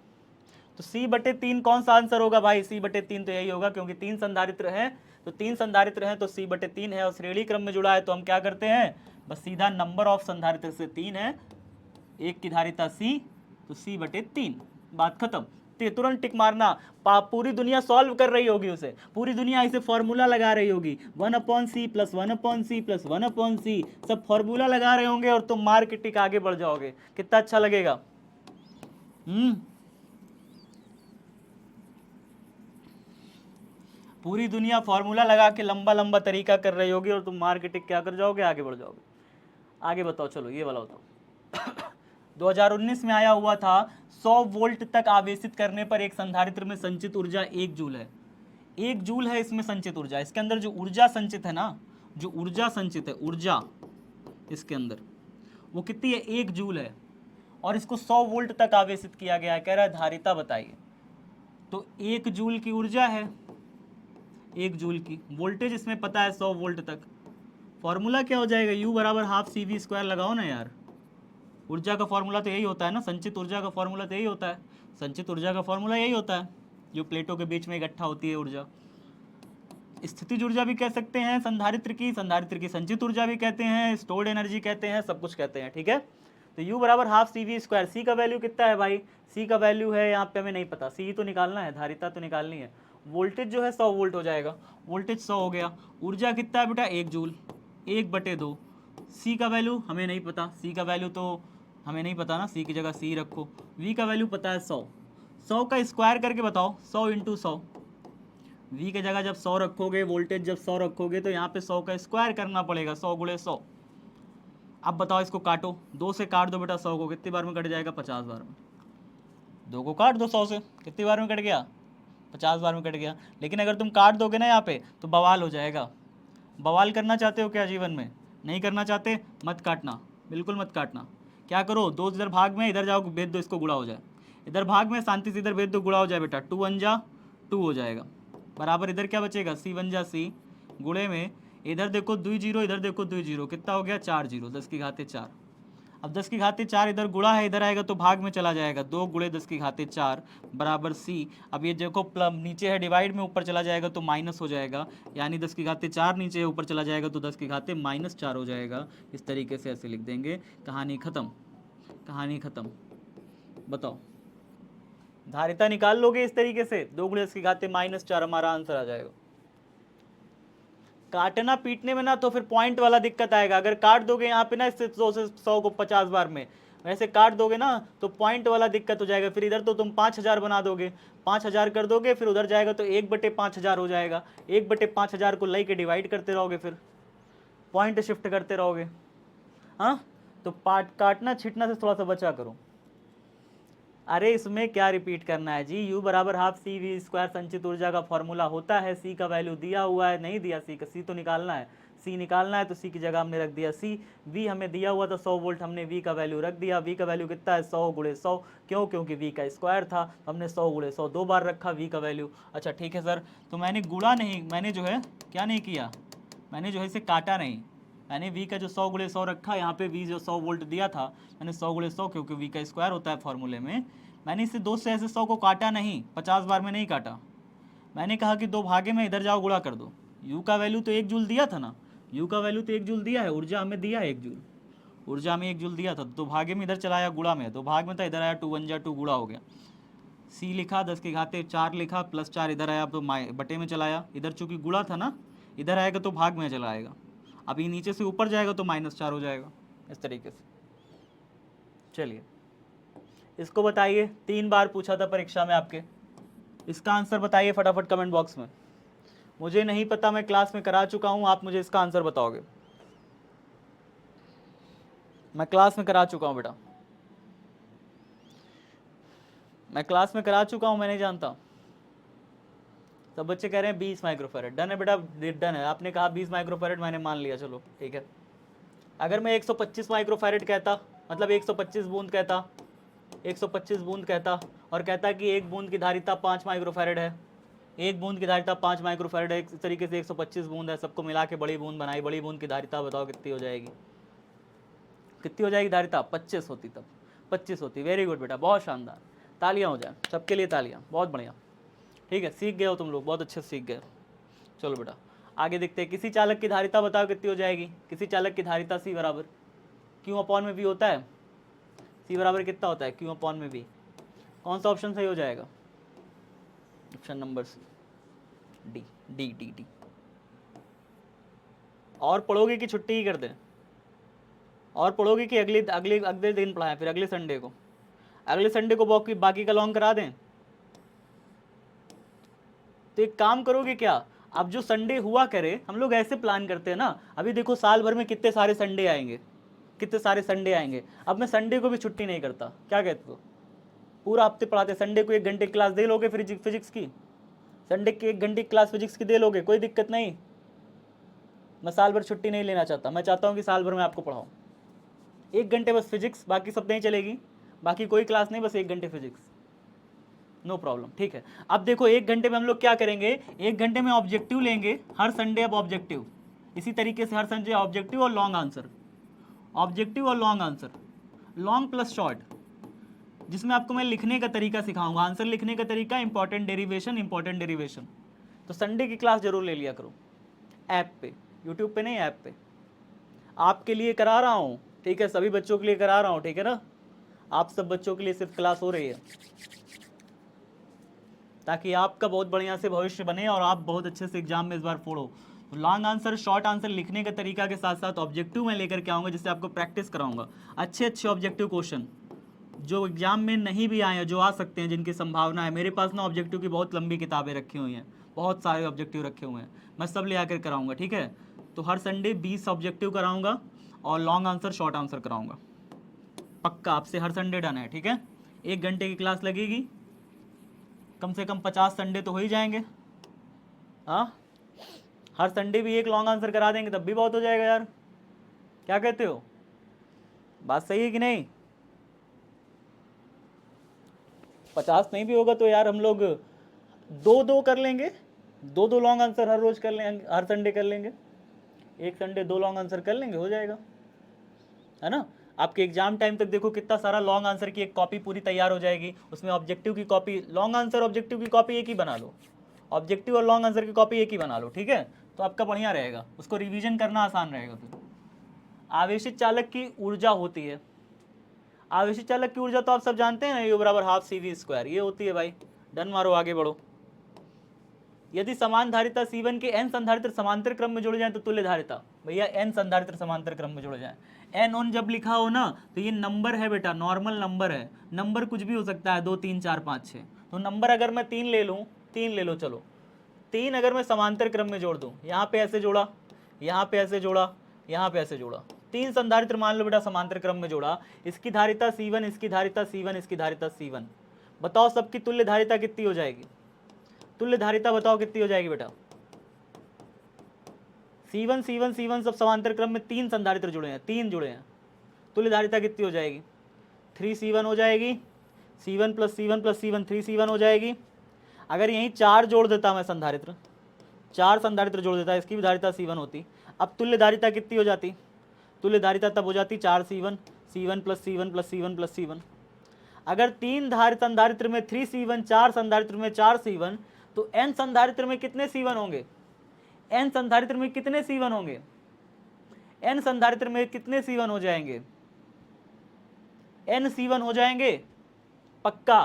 तो C/3 कौन सा आंसर होगा भाई, C/3 तो यही होगा, क्योंकि 3 संधारित्र हैं तो 3 संधारित्र हैं तो C/3 है, और श्रेणी क्रम में जुड़ा है तो हम क्या करते हैं, बस सीधा नंबर ऑफ संधारित्र से 3 है, एक की धारिता C तो C/3, बात खत्म। तो तुरंत टिक मारना, पूरी दुनिया सॉल्व कर रही होगी उसे, पूरी दुनिया इसे फॉर्मूला लगा रही होगी, 1/C + 1/C + 1/C, सब फॉर्मूला लगा रहे होंगे और तुम मार के टिक आगे बढ़ जाओगे, कितना अच्छा लगेगा। पूरी दुनिया फॉर्मूला लगा के लंबा लंबा तरीका कर रही होगी और तुम मार के टिक क्या कर जाओगे, आगे बढ़ जाओगे। आगे बताओ, चलो ये वाला बताओ। 2019 में आया हुआ था, 100 वोल्ट तक आवेशित करने पर एक संधारित्र में संचित ऊर्जा 1 जूल है। 1 जूल है इसमें संचित ऊर्जा, इसके अंदर जो ऊर्जा संचित है ना, जो ऊर्जा संचित है, ऊर्जा इसके अंदर वो कितनी है, 1 जूल है, और इसको 100 वोल्ट तक आवेशित किया गया है। कह रहा है धारिता बताइए, तो 1 जूल की ऊर्जा है, 1 जूल की वोल्टेज इसमें पता है 100 वोल्ट तक। फॉर्मूला क्या हो जाएगा, U बराबर ½ CV² लगाओ ना यार, ऊर्जा का फॉर्मूला तो यही होता है ना, संचित ऊर्जा का फॉर्मूला तो यही होता है, संचित ऊर्जा का फॉर्मूला यही होता है, जो प्लेटों के बीच में इकट्ठा होती है ऊर्जा। स्थितिज ऊर्जा भी कह सकते हैं संधारित्र की संचित ऊर्जा भी कहते हैं, स्टोर्ड एनर्जी कहते हैं, सब कुछ कहते हैं। ठीक है, तो U बराबर ½ CV²। C का वैल्यू कितना है भाई, C का वैल्यू है यहाँ पे हमें नहीं पता, C तो निकालना है, धारिता तो निकालनी है। वोल्टेज जो है 100 वोल्ट हो जाएगा, वोल्टेज 100 हो गया। ऊर्जा कितना है बेटा, 1 जूल, 1/2। C का वैल्यू हमें नहीं पता, C का वैल्यू तो हमें नहीं पता ना, C की जगह C रखो। V का वैल्यू पता है 100, 100 का स्क्वायर करके बताओ, 100 × 100, v की जगह जब 100 रखोगे, वोल्टेज जब 100 रखोगे तो यहाँ पे 100 का स्क्वायर करना पड़ेगा, 100 गुणे 100। अब बताओ इसको काटो, 2 से काट दो बेटा 100 को, कितनी बार में कट जाएगा? 50 बार में। 2 को काट दो 100 से, कितनी बार में कट गया? 50 बार में कट गया। लेकिन अगर तुम काट दोगे ना यहाँ पे तो बवाल हो जाएगा। बवाल करना चाहते हो क्या जीवन में? नहीं करना चाहते? मत काटना, बिल्कुल मत काटना। क्या करो, 2 इधर भाग में, इधर जाओ भेज दो, इसको गुणा हो जाए। इधर भाग में शांति से इधर भेज दो, गुणा हो जाए बेटा। 2 1 जा 2 हो जाएगा, बराबर इधर क्या बचेगा? c 1 जा c, गुणे में इधर देखो 2 जीरो, इधर देखो 2 जीरो, कितना हो गया? 4 जीरो, 10 की घाते 4। अब 10 की घाते 4 इधर गुणा है, इधर आएगा तो भाग में चला जाएगा, 2 गुणे 10 की घाते 4 बराबर c। अब ये देखो नीचे है डिवाइड में, ऊपर चला जाएगा तो माइनस हो जाएगा, यानी 10 की घाते 4 नीचे है, ऊपर चला जाएगा तो 10 की घाते -4 हो जाएगा। इस तरीके से ऐसे लिख देंगे, कहानी खत्म, कहानी खत्म। बताओ, धारिता निकाल लोगे इस तरीके से, 2 गुणे 10 की घाते -4 हमारा आंसर आ जाएगा। काटना पीटने में ना तो फिर पॉइंट वाला दिक्कत आएगा। अगर काट दोगे यहाँ पे ना इससे 100 से 100 को 50 बार में, वैसे काट दोगे ना तो पॉइंट वाला दिक्कत हो जाएगा। फिर इधर तो तुम 5000 बना दोगे, 5000 कर दोगे, फिर उधर जाएगा तो 1/5000 हो जाएगा। 1/5000 को लेके डिवाइड करते रहोगे, फिर पॉइंट शिफ्ट करते रहोगे। हाँ, तो काटना छीटना से थोड़ा सा बचा करो। अरे इसमें क्या रिपीट करना है जी, U बराबर हाफ सी वी स्क्वायर संचित ऊर्जा का फॉर्मूला होता है। C का वैल्यू दिया हुआ है, नहीं दिया C का, C तो निकालना है, C निकालना है तो C की जगह हमने रख दिया C। V हमें दिया हुआ था 100 वोल्ट, हमने V का वैल्यू रख दिया। V का वैल्यू कितना है? 100 गुणे 100। क्यों? क्योंकि V का स्क्वायर था, हमने 100 गुणे 100 2 बार रखा V का वैल्यू। अच्छा ठीक है सर, तो मैंने गुणा नहीं, मैंने जो है क्या नहीं किया, मैंने जो है इसे काटा नहीं। मैंने V का जो 100 गुणे 100 रखा, यहाँ पे V जो 100 वोल्ट दिया था, मैंने 100 गुणे 100, क्योंकि V का स्क्वायर होता है फॉर्मूले में, मैंने इसे 2 से ऐसे 100 को काटा नहीं, 50 बार में नहीं काटा। मैंने कहा कि 2 भागे में इधर जाओ गुणा कर दो। U का वैल्यू तो 1 जूल दिया था ना, U का वैल्यू तो 1 जूल दिया है, ऊर्जा हमें दिया है 1 जूल, ऊर्जा हमें 1 जूल दिया था। 2 भागे में इधर चलाया, गुणा में, 2 भाग में था, इधर आया 2 1 जा 2 गुणा हो गया। C लिखा, 10 की घाते 4 लिखा, +4 इधर आया तो बटे में चलाया, इधर चूंकि गुणा था ना, इधर आएगा तो भाग में चला आएगा। अब ये नीचे से ऊपर जाएगा तो -4 हो जाएगा, इस तरीके से। चलिए इसको बताइए, 3 बार पूछा था परीक्षा में आपके, इसका आंसर बताइए फटाफट कमेंट बॉक्स में। मुझे नहीं पता, मैं क्लास में करा चुका हूं, आप मुझे इसका आंसर बताओगे। मैं क्लास में करा चुका हूं बेटा, मैं क्लास में करा चुका हूं, मैं नहीं जानता। सब बच्चे कह रहे हैं 20 माइक्रोफैरेड। डन है बेटा, डन है, आपने कहा 20 माइक्रोफैरेड, मैंने मान लिया, चलो ठीक है। अगर मैं 125 माइक्रोफैरेड कहता, मतलब 125 बूंद कहता, 125 बूंद कहता, और कहता कि एक बूंद की धारिता 5 माइक्रोफैरेड है, एक बूंद की धारिता 5 माइक्रोफैरेड है, इस तरीके से 125 बूंद है, सबको मिला के बड़ी बूंद बनाई, बड़ी बूंद की धारिता बताओ कितनी हो जाएगी? कितनी हो जाएगी धारिता? 25 होती, तब 25 होती। वेरी गुड बेटा, बहुत शानदार, तालियां हो जाए सबके लिए, तालियां, बहुत बढ़िया। ठीक है, सीख गए हो तुम लोग, बहुत अच्छे से सीख गए। चलो बेटा आगे देखते हैं। किसी चालक की धारिता बताओ कितनी हो जाएगी? किसी चालक की धारिता C बराबर Q/V होता है। C बराबर कितना होता है? Q/V। कौन सा ऑप्शन सही हो जाएगा? Option number C, D D D D. और पढ़ोगे कि छुट्टी ही कर दें? और पढ़ोगे कि अगले दिन पढ़ाएं, फिर अगले संडे को, अगले संडे को बाकी का लॉन्ग करा दें? तो एक काम करोगे क्या, अब जो संडे हुआ करे, हम लोग ऐसे प्लान करते हैं ना, अभी देखो साल भर में कितने सारे संडे आएंगे, कितने सारे संडे आएंगे। अब मैं संडे को भी छुट्टी नहीं करता, क्या कहते हो? पूरा हफ्ते पढ़ाते, संडे को 1 घंटे क्लास दे लोगे फिजिक्स की, संडे की 1 घंटे क्लास फिजिक्स की दे लोगे, कोई दिक्कत नहीं। मैं साल भर छुट्टी नहीं लेना चाहता, मैं चाहता हूँ कि साल भर में आपको पढ़ाऊँ। 1 घंटे बस फिजिक्स, बाकी सब नहीं चलेगी, बाकी कोई क्लास नहीं, बस 1 घंटे फिजिक्स, नो प्रॉब्लम। ठीक है, अब देखो 1 घंटे में हम लोग क्या करेंगे, 1 घंटे में ऑब्जेक्टिव लेंगे हर संडे। अब ऑब्जेक्टिव इसी तरीके से हर संडे ऑब्जेक्टिव और लॉन्ग आंसर, ऑब्जेक्टिव और long answer, long plus short, जिसमें आपको मैं लिखने का तरीका सिखाऊंगा, आंसर लिखने का तरीका, इंपॉर्टेंट डेरिवेशन, इंपॉर्टेंट डेरिवेशन। तो संडे की क्लास जरूर ले लिया करो, ऐप पे, यूट्यूब पे नहीं, ऐप पे। आपके लिए करा रहा हूँ, ठीक है, सभी बच्चों के लिए करा रहा हूँ, ठीक है ना, आप सब बच्चों के लिए सिर्फ क्लास हो रही है, ताकि आपका बहुत बढ़िया से भविष्य बने और आप बहुत अच्छे से एग्जाम में इस बार फोड़ो। लॉन्ग आंसर, शॉर्ट आंसर लिखने के तरीका के साथ साथ ऑब्जेक्टिव में लेकर के आऊँगा, जिससे आपको प्रैक्टिस कराऊंगा। अच्छे अच्छे ऑब्जेक्टिव क्वेश्चन जो एग्जाम में नहीं भी आए, जो आ सकते हैं, जिनकी संभावना है। मेरे पास ना ऑब्जेक्टिव की बहुत लंबी किताबें रखी हुई हैं, बहुत सारे ऑब्जेक्टिव रखे हुए हैं, मैं सब ले आकर कराऊंगा, ठीक है। तो हर संडे 20 ऑब्जेक्टिव कराऊंगा और लॉन्ग आंसर शॉर्ट आंसर कराऊंगा, पक्का आपसे हर संडे डन है, ठीक है। 1 घंटे की क्लास लगेगी, कम से कम 50 संडे तो हो ही जाएंगे। हाँ, हर संडे भी एक लॉन्ग आंसर करा देंगे तब भी बहुत हो जाएगा यार, क्या कहते हो, बात सही है कि नहीं। 50 नहीं भी होगा तो यार हम लोग 2-2 कर लेंगे, 2-2 लॉन्ग आंसर हर रोज कर लेंगे, हर संडे कर लेंगे, एक संडे 2 लॉन्ग आंसर कर लेंगे, हो जाएगा, है ना। आपके एग्जाम टाइम तक देखो कितना सारा लॉन्ग आंसर की एक कॉपी पूरी तैयार हो जाएगी, उसमें ऑब्जेक्टिव की कॉपी, लॉन्ग आंसर ऑब्जेक्टिव की कॉपी एक ही बना लो, ऑब्जेक्टिव और लॉन्ग आंसर की कॉपी एक ही बना लो, ठीक है। तो आपका बढ़िया रहेगा, उसको रिवीजन करना आसान रहेगा फिर। आवेशित चालक की ऊर्जा होती है, आवेशित चालक की ऊर्जा तो आप सब जानते हैं ना, U बराबर हाफ CV², ये होती है भाई। डन मारो, आगे बढ़ो। यदि समान धारिता C1 के n संधारित्र समांतर क्रम में जुड़ जाए तो तुल्य धारिता, भैया n संधारित्र समांतर क्रम में जुड़ जाए, n ऑन जब लिखा हो ना तो ये नंबर है बेटा, नॉर्मल नंबर है, नंबर कुछ भी हो सकता है, 2 3 4 5 6, तो नंबर अगर मैं 3 ले लूँ, 3 ले लो, चलो 3 अगर मैं समांतर क्रम में जोड़ दूँ, यहाँ पे ऐसे जोड़ा, यहाँ पे ऐसे जोड़ा, यहाँ पे ऐसे जोड़ा, 3 संधारित्र मान लो बेटा समांतर क्रम में जोड़ा, इसकी धारिता C1, इसकी धारिता C1, इसकी धारिता C1, बताओ सबकी तुल्य धारिता कितनी हो जाएगी, तुल्य धारिता बताओ कितनी हो जाएगी बेटा। C1 C1 C1 सब समांतर क्रम में 3 संधारित्र जुड़े हैं, 3 जुड़े हैं, तुल्य धारिता कितनी हो जाएगी, 3C1 हो जाएगी, C1 plus C1 plus C1 3C1 हो जाएगी। अगर यहीं 4 जोड़ देता मैं संधारित्र, 4 संधारित्र जोड़ देता, इसकी भी धारिता C1 होती, अब तुल्य धारिता कितनी हो जाती, तुल्य धारिता तब हो जाती 4C1, C1 plus C1 plus C1 plus C1। अगर 3 संधारित्र में 3C1, 4 संधारित्र में 4C1, तो n संधारित्र में कितने C1 होंगे, n संधारित्र में कितने C1 होंगे, n संधारित्र में कितने C1 हो जाएंगे, n C1 हो जाएंगे पक्का।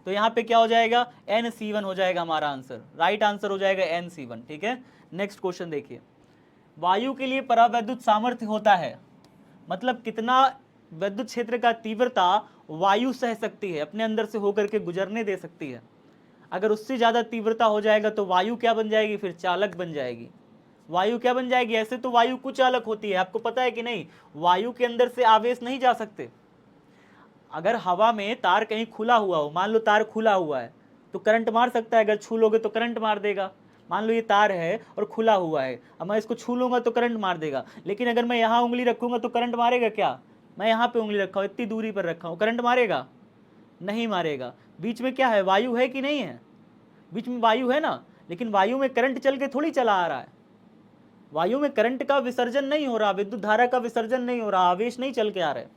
तो यहाँ पे क्या हो जाएगा, n C1 हो जाएगा हमारा आंसर, राइट आंसर हो जाएगा n C1, ठीक है। नेक्स्ट क्वेश्चन देखिए, वायु के लिए परावैद्युत सामर्थ्य होता है, मतलब कितना विद्युत क्षेत्र का तीव्रता वायु सह सकती है, अपने अंदर से होकर के गुजरने दे सकती है। अगर उससे ज्यादा तीव्रता हो जाएगा तो वायु क्या बन जाएगी, फिर चालक बन जाएगी। वायु क्या बन जाएगी, ऐसे तो वायु कुचालक होती है, आपको पता है कि नहीं, वायु के अंदर से आवेश नहीं जा सकते। अगर हवा में तार कहीं खुला हुआ हो, मान लो तार खुला हुआ है तो करंट मार सकता है, अगर छू लोगे तो करंट मार देगा। मान लो ये तार है और खुला हुआ है, अब मैं इसको छू लूंगा तो करंट मार देगा, लेकिन अगर मैं यहाँ उंगली रखूंगा तो करंट मारेगा क्या, मैं यहाँ पे उंगली रखा हूँ, इतनी दूरी पर रखा हूँ, करंट मारेगा, नहीं मारेगा। बीच में क्या है, वायु है कि नहीं है, बीच में वायु है ना, लेकिन वायु में करंट चल के थोड़ी चला आ रहा है, वायु में करंट का विसर्जन नहीं हो रहा, विद्युत धारा का विसर्जन नहीं हो रहा, आवेश नहीं चल के आ रहा है,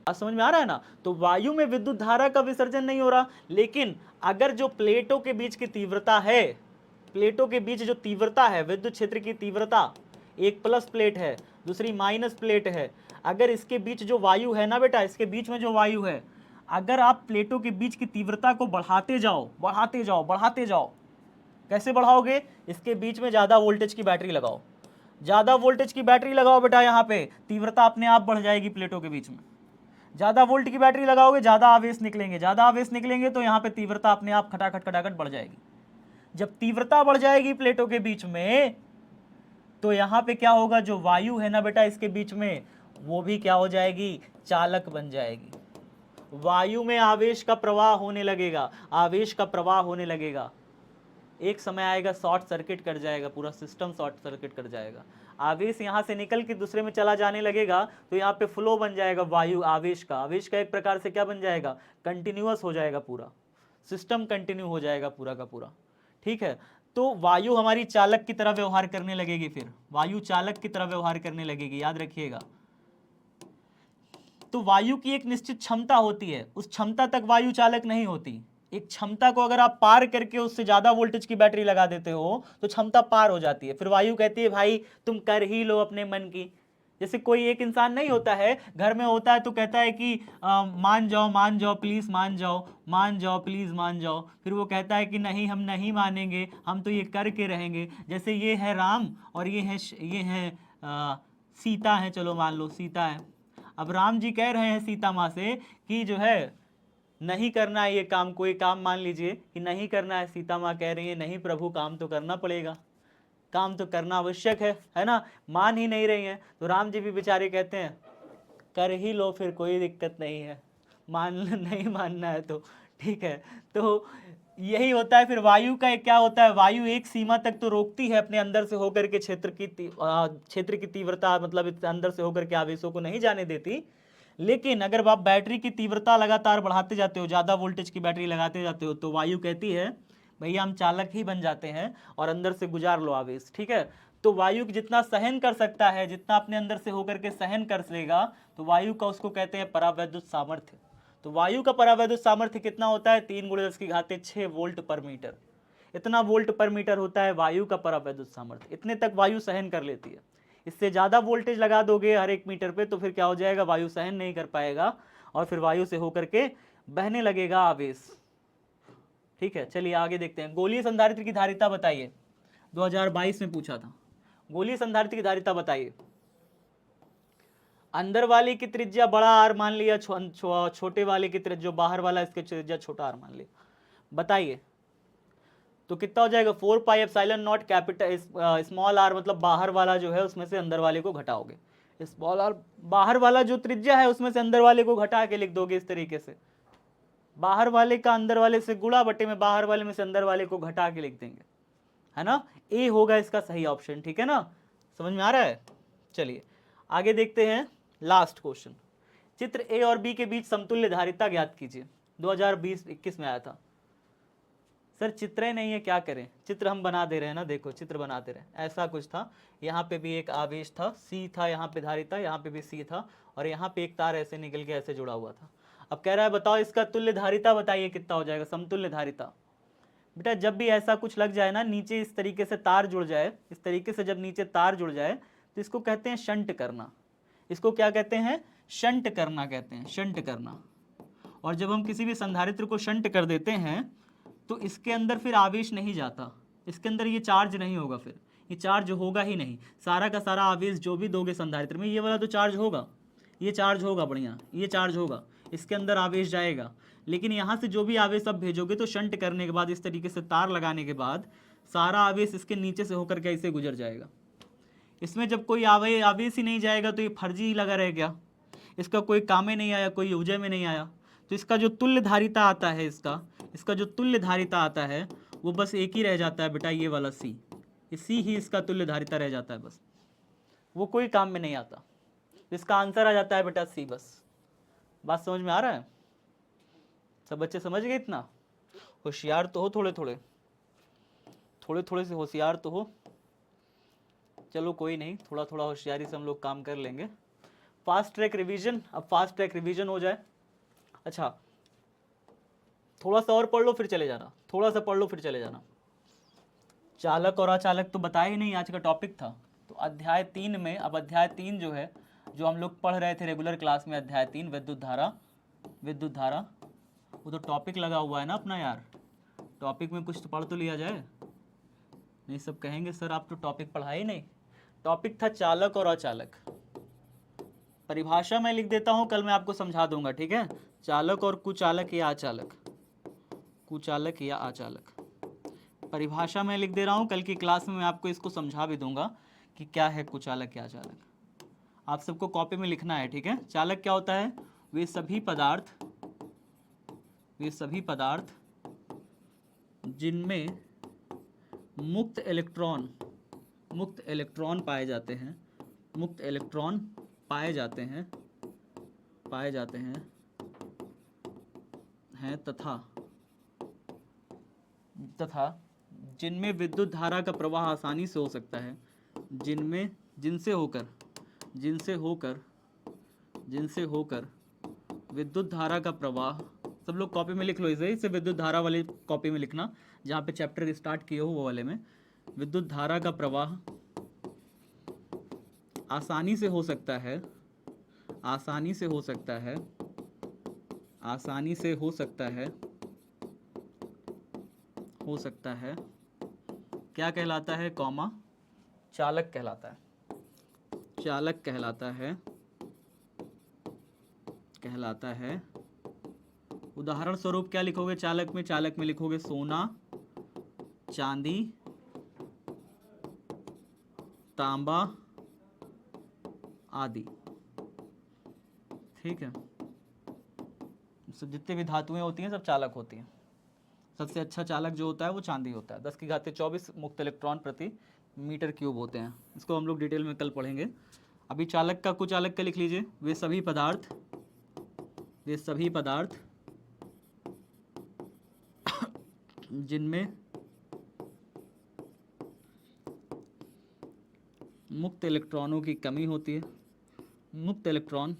आज समझ में आ रहा है ना। तो वायु में विद्युत धारा का विसर्जन नहीं हो रहा, लेकिन अगर जो प्लेटों के बीच की तीव्रता है, प्लेटों के बीच जो तीव्रता है, विद्युत क्षेत्र की तीव्रता, एक प्लस प्लेट है दूसरी माइनस प्लेट है, अगर इसके बीच जो वायु है ना बेटा, इसके बीच में जो वायु है, अगर आप प्लेटों के बीच की तीव्रता को बढ़ाते जाओ बढ़ाते जाओ बढ़ाते जाओ, कैसे बढ़ाओगे, इसके बीच में ज्यादा वोल्टेज की बैटरी लगाओ, ज्यादा वोल्टेज की बैटरी लगाओ बेटा, यहाँ पे तीव्रता अपने आप बढ़ जाएगी प्लेटों के बीच में। ज्यादा वोल्ट की बैटरी लगाओगे, ज्यादा आवेश निकलेंगे, ज्यादा आवेश निकलेंगे तो यहाँ पे तीव्रता अपने आप खटाखट खटाखट बढ़ जाएगी। जब तीव्रता बढ़ जाएगी प्लेटों के बीच में तो यहाँ पे क्या होगा, जो वायु है ना बेटा इसके बीच में, वो भी क्या हो जाएगी, चालक बन जाएगी। वायु में आवेश का प्रवाह होने लगेगा, आवेश का प्रवाह होने लगेगा, एक समय आएगा शॉर्ट सर्किट कर जाएगा, पूरा सिस्टम शॉर्ट सर्किट कर जाएगा, आवेश यहाँ से निकल के दूसरे में चला जाने लगेगा, तो यहाँ पे फ्लो बन जाएगा वायु आवेश का, आवेश का एक प्रकार से क्या बन जाएगा, कंटिन्यूअस हो जाएगा, पूरा सिस्टम कंटिन्यू हो जाएगा पूरा का पूरा, ठीक है। तो वायु हमारी चालक की तरह व्यवहार करने लगेगी, फिर वायु चालक की तरह व्यवहार करने लगेगी, याद रखिएगा। तो वायु की एक निश्चित क्षमता होती है, उस क्षमता तक वायु चालक नहीं होती, एक क्षमता को अगर आप पार करके उससे ज्यादा वोल्टेज की बैटरी लगा देते हो तो क्षमता पार हो जाती है, फिर वायु कहती है भाई तुम कर ही लो अपने मन की। जैसे कोई एक इंसान नहीं होता है, घर में होता है तो कहता है कि मान जाओ प्लीज, मान जाओ प्लीज, मान जाओ, फिर वो कहता है कि नहीं हम नहीं मानेंगे, हम तो ये करके रहेंगे। जैसे ये है राम और ये है सीता है, चलो मान लो सीता है, अब राम जी कह रहे हैं सीता माँ से कि जो है नहीं करना है ये काम, कोई काम मान लीजिए कि नहीं करना है, सीता माँ कह रही है नहीं प्रभु काम तो करना पड़ेगा, काम तो करना आवश्यक है ना, मान ही नहीं रही हैं। तो राम जी भी बेचारे कहते हैं कर ही लो फिर, कोई दिक्कत नहीं है, मान नहीं मानना है तो ठीक है। तो यही होता है। फिर वायु का क्या होता है, वायु एक सीमा तक तो रोकती है अपने अंदर से होकर के क्षेत्र की तीव्रता, मतलब इससे अंदर से होकर के आवेशों को नहीं जाने देती। लेकिन अगर आप बैटरी की तीव्रता लगातार बढ़ाते जाते हो, ज़्यादा वोल्टेज की बैटरी लगाते जाते हो, तो वायु कहती है भैया हम चालक ही बन जाते हैं और अंदर से गुजार लो आवेश, ठीक है। तो वायु जितना सहन कर सकता है, जितना अपने अंदर से होकर के सहन कर लेगा, तो वायु का उसको कहते हैं परावैद्युत सामर्थ्य। तो वायु का परावैद्युत सामर्थ्य कितना होता है, 3 × 10⁶ वोल्ट पर मीटर। इतना वोल्ट पर मीटर होता है वायु का परावैद्युत सामर्थ्य, इतने तक वायु सहन कर लेती है। इससे ज़्यादा वोल्टेज लगा दोगे हर 1 मीटर पे तो फिर क्या हो जाएगा, वायु सहन नहीं कर पाएगा और फिर वायु से होकर के बहने लगेगा आवेश, ठीक है। चलिए आगे देखते हैं। गोलीय संधारित्र की धारिता बताइए, 2022 में पूछा था। गोलीय संधारित्र की धारिता बताइए। अंदर वाले की त्रिज्या बड़ा आर मान लिया, छोटे वाले की त्रिज्या, जो बाहर वाला इसके त्रिज्या छोटा आर मान लिया, बताइए तो कितना हो जाएगा, 4πε0 कैपिटल स्मॉल आर, मतलब बाहर वाला जो है उसमें से अंदर वाले को घटाओगे, स्मॉल आर बाहर वाला जो त्रिज्या है उसमें से अंदर वाले को घटा के लिख दोगे इस तरीके से, बाहर वाले का अंदर वाले से गुणा बटे में बाहर वाले में से अंदर वाले को घटा के लिख देंगे, है ना। ए होगा इसका सही ऑप्शन, ठीक है ना, समझ में आ रहा है। चलिए आगे देखते हैं लास्ट क्वेश्चन। चित्र ए और बी के बीच समतुल्य धारिता ज्ञात कीजिए, 2020-21 में आया था। सर चित्र नहीं है, क्या करें, चित्र हम बना दे रहे हैं ना, देखो चित्र बनाते रहे। ऐसा कुछ था, यहाँ पे भी एक आवेश था, सी था, यहाँ पे धारिता, यहाँ पे भी सी था, और यहाँ पे एक तार ऐसे निकल के ऐसे जुड़ा हुआ था। अब कह रहा है बताओ इसका तुल्य धारिता बताइए कितना हो जाएगा, समतुल्य धारिता। बेटा जब भी ऐसा कुछ लग जाए ना, नीचे इस तरीके से तार जुड़ जाए, इस तरीके से जब नीचे तार जुड़ जाए तो इसको कहते हैं शंट करना। इसको क्या कहते हैं, शंट करना कहते हैं, शंट करना। और जब हम किसी भी संधारित्र को शंट कर देते हैं तो इसके अंदर फिर आवेश नहीं जाता, इसके अंदर ये चार्ज नहीं होगा, फिर ये चार्ज होगा ही नहीं। सारा का सारा आवेश जो भी दोगे संधारित्र में, ये वाला तो चार्ज होगा, ये चार्ज होगा, बढ़िया ये चार्ज होगा, इसके अंदर आवेश जाएगा। लेकिन यहाँ से जो भी आवेश आप भेजोगे तो शंट करने के बाद, इस तरीके से तार लगाने के बाद, सारा आवेश इसके नीचे से होकर के ऐसे गुजर जाएगा। इसमें जब कोई आवेश ही नहीं जाएगा तो ये फर्जी ही लगा रह गया, इसका कोई काम में नहीं आया, कोई यूजे में नहीं आया। तो इसका जो तुल्य धारिता आता है, इसका जो तुल्य धारिता आता है वो बस एक ही रह जाता है बेटा, ये वाला सी, सी ही इसका तुल्य धारिता रह जाता है बस, वो कोई काम में नहीं आता। इसका आंसर आ जाता है बेटा सी बस। बात समझ में आ रहा है, सब बच्चे समझ गए इतना, होशियार तो हो, थोड़े थोड़े से होशियार तो हो। चलो कोई नहीं, थोड़ा थोड़ा होशियारी से हम लोग काम कर लेंगे। फास्ट ट्रैक रिवीजन, अब फास्ट ट्रैक रिवीजन हो जाए। अच्छा थोड़ा सा और पढ़ लो फिर चले जाना, थोड़ा सा पढ़ लो फिर चले जाना। चालक और अचालक तो बताया ही नहीं, आज का टॉपिक था। तो अध्याय 3 में, अब अध्याय 3 जो है, जो हम लोग पढ़ रहे थे रेगुलर क्लास में, अध्याय 3 विद्युत धारा, वो तो टॉपिक लगा हुआ है ना अपना यार, टॉपिक में कुछ तो पढ़ तो लिया जाए। नहीं सब कहेंगे सर आप तो टॉपिक पढ़ाए नहीं। टॉपिक था चालक और अचालक। परिभाषा मैं लिख देता हूँ, कल मैं आपको समझा दूंगा, ठीक है। चालक और कुचालक या अचालक, कुचालक या अचालक, परिभाषा मैं लिख दे रहा हूँ, कल की क्लास में मैं आपको इसको समझा भी दूंगा कि क्या है कुचालक या अचालक। आप सबको कॉपी में लिखना है, ठीक है। चालक क्या होता है, वे सभी पदार्थ जिनमें मुक्त इलेक्ट्रॉन पाए जाते हैं, मुक्त इलेक्ट्रॉन पाए जाते हैं तथा जिनमें विद्युत धारा का प्रवाह आसानी से हो सकता है, जिनसे होकर विद्युत धारा का प्रवाह, सब लोग कॉपी में लिख लो इसे विद्युत धारा वाली कॉपी में लिखना, जहाँ पे चैप्टर स्टार्ट किए हो वो वाले में। विद्युत धारा का प्रवाह आसानी से हो सकता है, क्या कहलाता है, कॉमा, चालक कहलाता है, उदाहरण स्वरूप क्या लिखोगे चालक में? चालक में लिखोगे सोना, चांदी, तांबा आदि। ठीक है, सब जितने भी धातुएं होती हैं सब चालक होती हैं। सबसे अच्छा चालक जो होता है वो चांदी होता है। 10⁻24 मुक्त इलेक्ट्रॉन प्रति मीटर क्यूब होते हैं। इसको हम लोग डिटेल में कल पढ़ेंगे। अभी चालक का, कुचालक का लिख लीजिए। वे सभी पदार्थ जिनमें मुक्त इलेक्ट्रॉनों की कमी होती है, मुक्त इलेक्ट्रॉन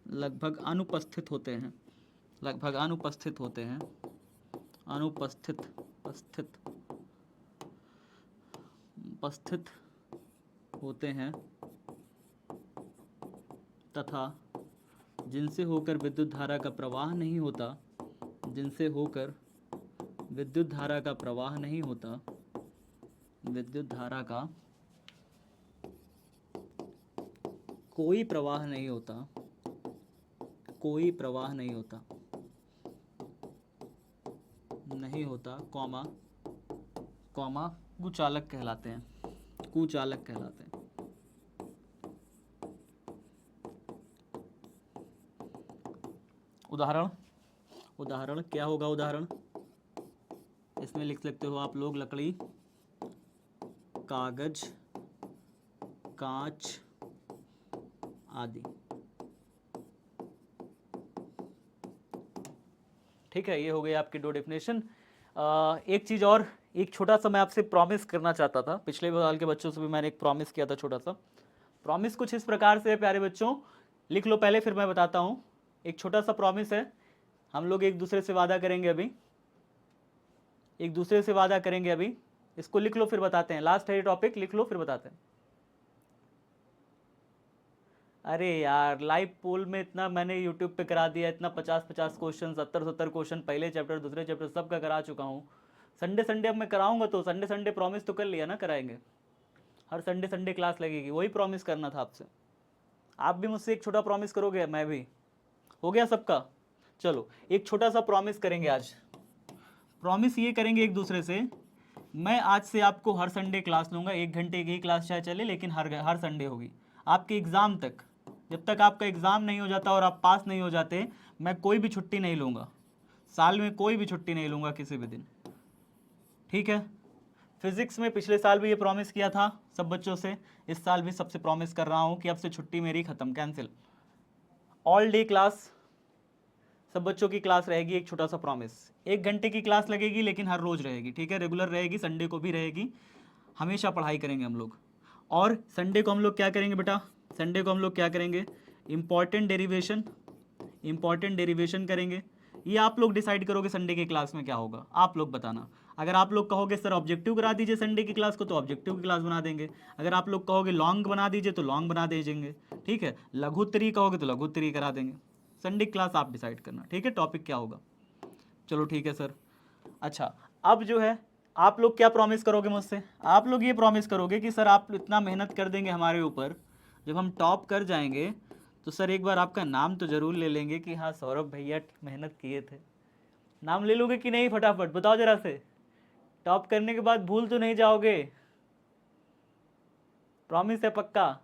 लगभग अनुपस्थित होते हैं, लगभग अनुपस्थित होते हैं, उपस्थित होते हैं तथा जिनसे होकर विद्युत धारा का प्रवाह नहीं होता, जिनसे होकर विद्युत धारा का प्रवाह नहीं होता, विद्युत धारा का कोई प्रवाह नहीं होता, कोई प्रवाह नहीं होता, नहीं होता, कॉमा कुचालक कहलाते हैं, कुचालक कहलाते हैं। उदाहरण क्या होगा? उदाहरण इसमें लिख सकते हो आप लोग लकड़ी, कागज, कांच आदि। ठीक है, ये हो गई आपकी 2 डेफिनेशन। एक चीज़ और, एक छोटा सा मैं आपसे प्रॉमिस करना चाहता था। पिछले साल के बच्चों से भी मैंने एक प्रॉमिस किया था, छोटा सा प्रॉमिस। कुछ इस प्रकार से है प्यारे बच्चों, लिख लो पहले फिर मैं बताता हूँ। एक छोटा सा प्रॉमिस है, हम लोग एक दूसरे से वादा करेंगे अभी, एक दूसरे से वादा करेंगे अभी। इसको लिख लो फिर बताते हैं। लास्ट है ये टॉपिक, लिख लो फिर बताते हैं। अरे यार, लाइव पोल में इतना मैंने यूट्यूब पे करा दिया, इतना 50-50 क्वेश्चन, 70-70 क्वेश्चन, पहले चैप्टर दूसरे चैप्टर सब का करा चुका हूँ। संडे अब मैं कराऊंगा, तो संडे प्रॉमिस तो कर लिया ना, कराएंगे। हर संडे क्लास लगेगी, वही प्रॉमिस करना था आपसे। आप भी मुझसे एक छोटा प्रॉमिस करोगे, मैं भी। हो गया सबका? चलो एक छोटा सा प्रॉमिस करेंगे आज। प्रॉमिस ये करेंगे एक दूसरे से, मैं आज से आपको हर संडे क्लास लूँगा। 1 घंटे की क्लास चाहे चले, लेकिन हर संडे होगी। आपके एग्ज़ाम तक, जब तक आपका एग्ज़ाम नहीं हो जाता और आप पास नहीं हो जाते, मैं कोई भी छुट्टी नहीं लूँगा। साल में कोई भी छुट्टी नहीं लूँगा किसी भी दिन। ठीक है? फिज़िक्स में पिछले साल भी ये प्रॉमिस किया था सब बच्चों से, इस साल भी सबसे प्रॉमिस कर रहा हूँ कि अब से छुट्टी मेरी ख़त्म, कैंसिल। ऑल डे क्लास सब बच्चों की क्लास रहेगी। एक छोटा सा प्रॉमिस, 1 घंटे की क्लास लगेगी, लेकिन हर रोज़ रहेगी। ठीक है, रेगुलर रहेगी, संडे को भी रहेगी। हमेशा पढ़ाई करेंगे हम लोग। और संडे को हम लोग क्या करेंगे बेटा? संडे को हम लोग क्या करेंगे? इम्पॉर्टेंट डेरिवेशन करेंगे। ये आप लोग डिसाइड करोगे संडे की क्लास में क्या होगा, आप लोग बताना। अगर आप लोग कहोगे सर ऑब्जेक्टिव करा दीजिए संडे की क्लास को, तो ऑब्जेक्टिव की क्लास बना देंगे। अगर आप लोग कहोगे लॉन्ग बना दीजिए, तो लॉन्ग बना दीजिएंगे। ठीक है, लघुत्तरी कहोगे तो लघुत्तरी करा देंगे। संडे क्लास आप डिसाइड करना। ठीक है, टॉपिक क्या होगा। चलो ठीक है सर। अच्छा, अब जो है आप लोग क्या प्रॉमिस करोगे मुझसे? आप लोग ये प्रॉमिस करोगे कि सर आप इतना मेहनत कर देंगे हमारे ऊपर, जब हम टॉप कर जाएंगे तो सर एक बार आपका नाम तो ज़रूर ले लेंगे कि हाँ सौरभ भैया मेहनत किए थे। नाम ले लोगे कि नहीं? फटाफट बताओ जरा से। टॉप करने के बाद भूल तो नहीं जाओगे? प्रॉमिस है पक्का?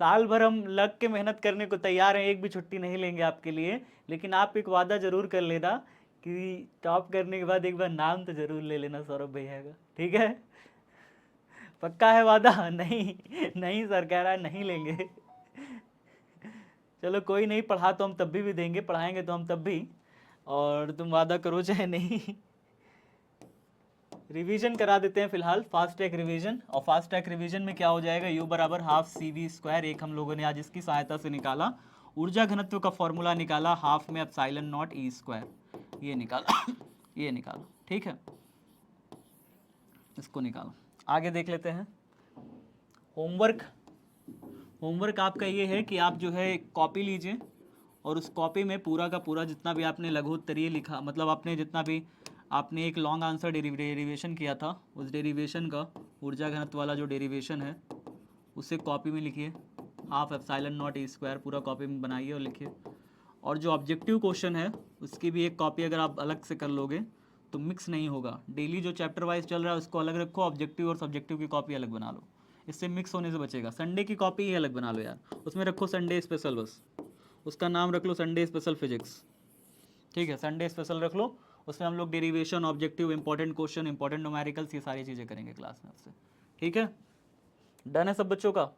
साल भर हम लग के मेहनत करने को तैयार हैं, एक भी छुट्टी नहीं लेंगे आपके लिए, लेकिन आप एक वादा जरूर कर लेना कि टॉप करने के बाद एक बार नाम तो जरूर ले लेना सौरभ भैया का। ठीक है, पक्का है वादा? नहीं नहीं सर कह रहा है नहीं लेंगे। चलो कोई नहीं, पढ़ा तो हम तब भी देंगे, पढ़ाएंगे तो हम तब भी, और तुम वादा करो चाहे नहीं। रिवीजन करा देते हैं फिलहाल, फास्ट ट्रैक रिवीजन। और फास्ट ट्रैक रिवीजन में क्या हो जाएगा? U बराबर हाफ CV²। एक हम लोगों ने आज इसकी सहायता से निकाला, ऊर्जा घनत्व का फॉर्मूला निकाला, हाफ में ε0E², ये निकाला। ये निकाला। ठीक है, इसको निकालो। आगे देख लेते हैं। होमवर्क आपका ये है कि आप जो है कॉपी लीजिए, और उस कॉपी में पूरा का पूरा जितना भी आपने लघुत्तरीय लिखा, मतलब आपने जितना भी आपने एक लॉन्ग आंसर डेरिवेशन किया था, उस डेरिवेशन का ऊर्जा घनत्व वाला जो डेरिवेशन है उसे कॉपी में लिखिए। Half epsilon not E square पूरा कॉपी में बनाइए और लिखिए। और जो ऑब्जेक्टिव क्वेश्चन है उसकी भी एक कॉपी अगर आप अलग से कर लोगे तो मिक्स नहीं होगा। डेली जो चैप्टर वाइज चल रहा है उसको अलग रखो, ऑब्जेक्टिव और सब्जेक्टिव की कॉपी अलग बना लो, इससे मिक्स होने से बचेगा। संडे की कॉपी ही अलग बना लो यार, उसमें रखो संडे स्पेशल, बस उसका नाम रख लो संडे स्पेशल फिजिक्स, ठीक है, संडे स्पेशल रख लो। उसमें हम लोग derivation, objective, important question, important numericals, ये सारी चीज़ें करेंगे क्लास में आपसे, ठीक है। डन है सब बच्चों का।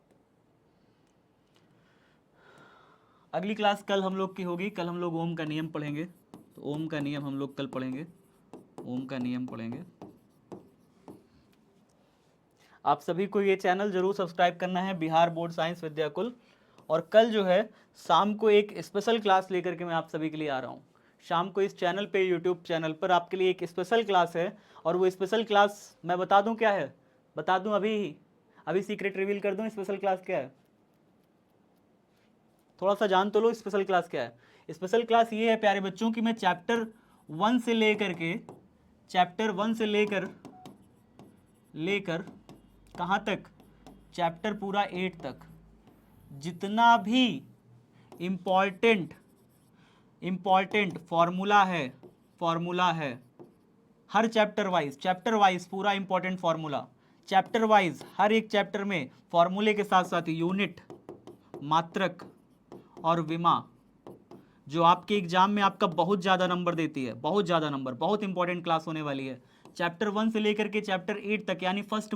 अगली क्लास कल हम लोग की होगी, कल हम लोग ओम का नियम पढ़ेंगे। तो ओम का नियम हम लोग कल पढ़ेंगे, ओम का नियम पढ़ेंगे। आप सभी को ये चैनल जरूर सब्सक्राइब करना है, बिहार बोर्ड साइंस विद्याकुल। और कल जो है शाम को एक स्पेशल क्लास लेकर के मैं आप सभी के लिए आ रहा हूँ। शाम को इस चैनल पे, यूट्यूब चैनल पर आपके लिए एक स्पेशल क्लास है। और वो स्पेशल क्लास मैं बता दूं क्या है, बता दूं अभी ही, अभी सीक्रेट रिवील कर दूं स्पेशल क्लास क्या है, थोड़ा सा जान तो लो स्पेशल क्लास क्या है। स्पेशल क्लास ये है प्यारे बच्चों कि मैं चैप्टर 1 से लेकर के, चैप्टर 1 से लेकर कहाँ तक, चैप्टर पूरा 8 तक, जितना भी इम्पॉर्टेंट फॉर्मूला है हर चैप्टर वाइज पूरा इंपॉर्टेंट फॉर्मूला, चैप्टर वाइज हर एक चैप्टर में फॉर्मूले के साथ साथ यूनिट, मात्रक और विमा, जो आपके एग्जाम में आपका बहुत ज़्यादा नंबर देती है, बहुत ज़्यादा नंबर, बहुत इंपॉर्टेंट क्लास होने वाली है। चैप्टर 1 से लेकर के चैप्टर 8 तक, यानी फर्स्ट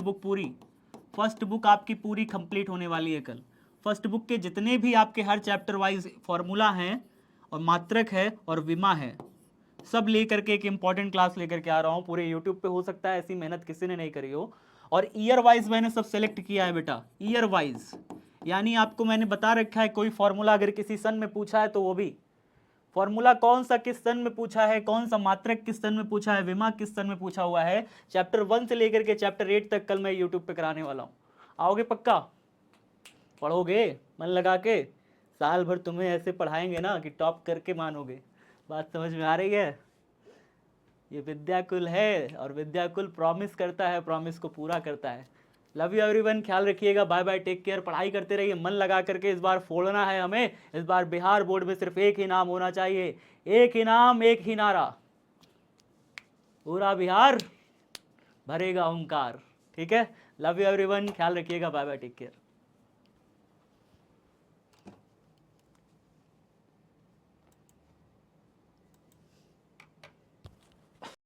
बुक आपकी पूरी कंप्लीट होने वाली है कल। फर्स्ट बुक के जितने भी आपके हर चैप्टर वाइज फॉर्मूला हैं और मात्रक है और विमा है, सब लेकर के एक इंपॉर्टेंट क्लास लेकर के आ रहा हूँ। पूरे यूट्यूब पे हो सकता है ऐसी मेहनत किसी ने नहीं करी हो। और ईयर वाइज मैंने सब सेलेक्ट किया है बेटा, ईयर वाइज, यानी आपको मैंने बता रखा है कोई फॉर्मूला अगर किसी सन में पूछा है तो वो भी फॉर्मूला कौन सा किस सन में पूछा है, कौन सा मात्रक किस सन में पूछा है, विमा किस सन में पूछा हुआ है, चैप्टर 1 से लेकर के चैप्टर 8 तक कल मैं यूट्यूब पे कराने वाला हूँ। आओगे पक्का, पढ़ोगे मन लगा के, साल भर तुम्हें ऐसे पढ़ाएंगे ना कि टॉप करके मानोगे। बात समझ में आ रही है। ये विद्याकुल है और विद्याकुल प्रॉमिस करता है, प्रॉमिस को पूरा करता है। लव यू एवरीवन, ख्याल रखिएगा, बाय बाय, टेक केयर। पढ़ाई करते रहिए, मन लगा करके। इस बार फोड़ना है हमें, इस बार बिहार बोर्ड में सिर्फ एक ही नाम होना चाहिए, एक ही नाम, एक ही नारा, पूरा बिहार भरेगा ओंकार, ठीक है। लव यू एवरीवन, ख्याल रखिएगा, बाय बाय, टेक केयर।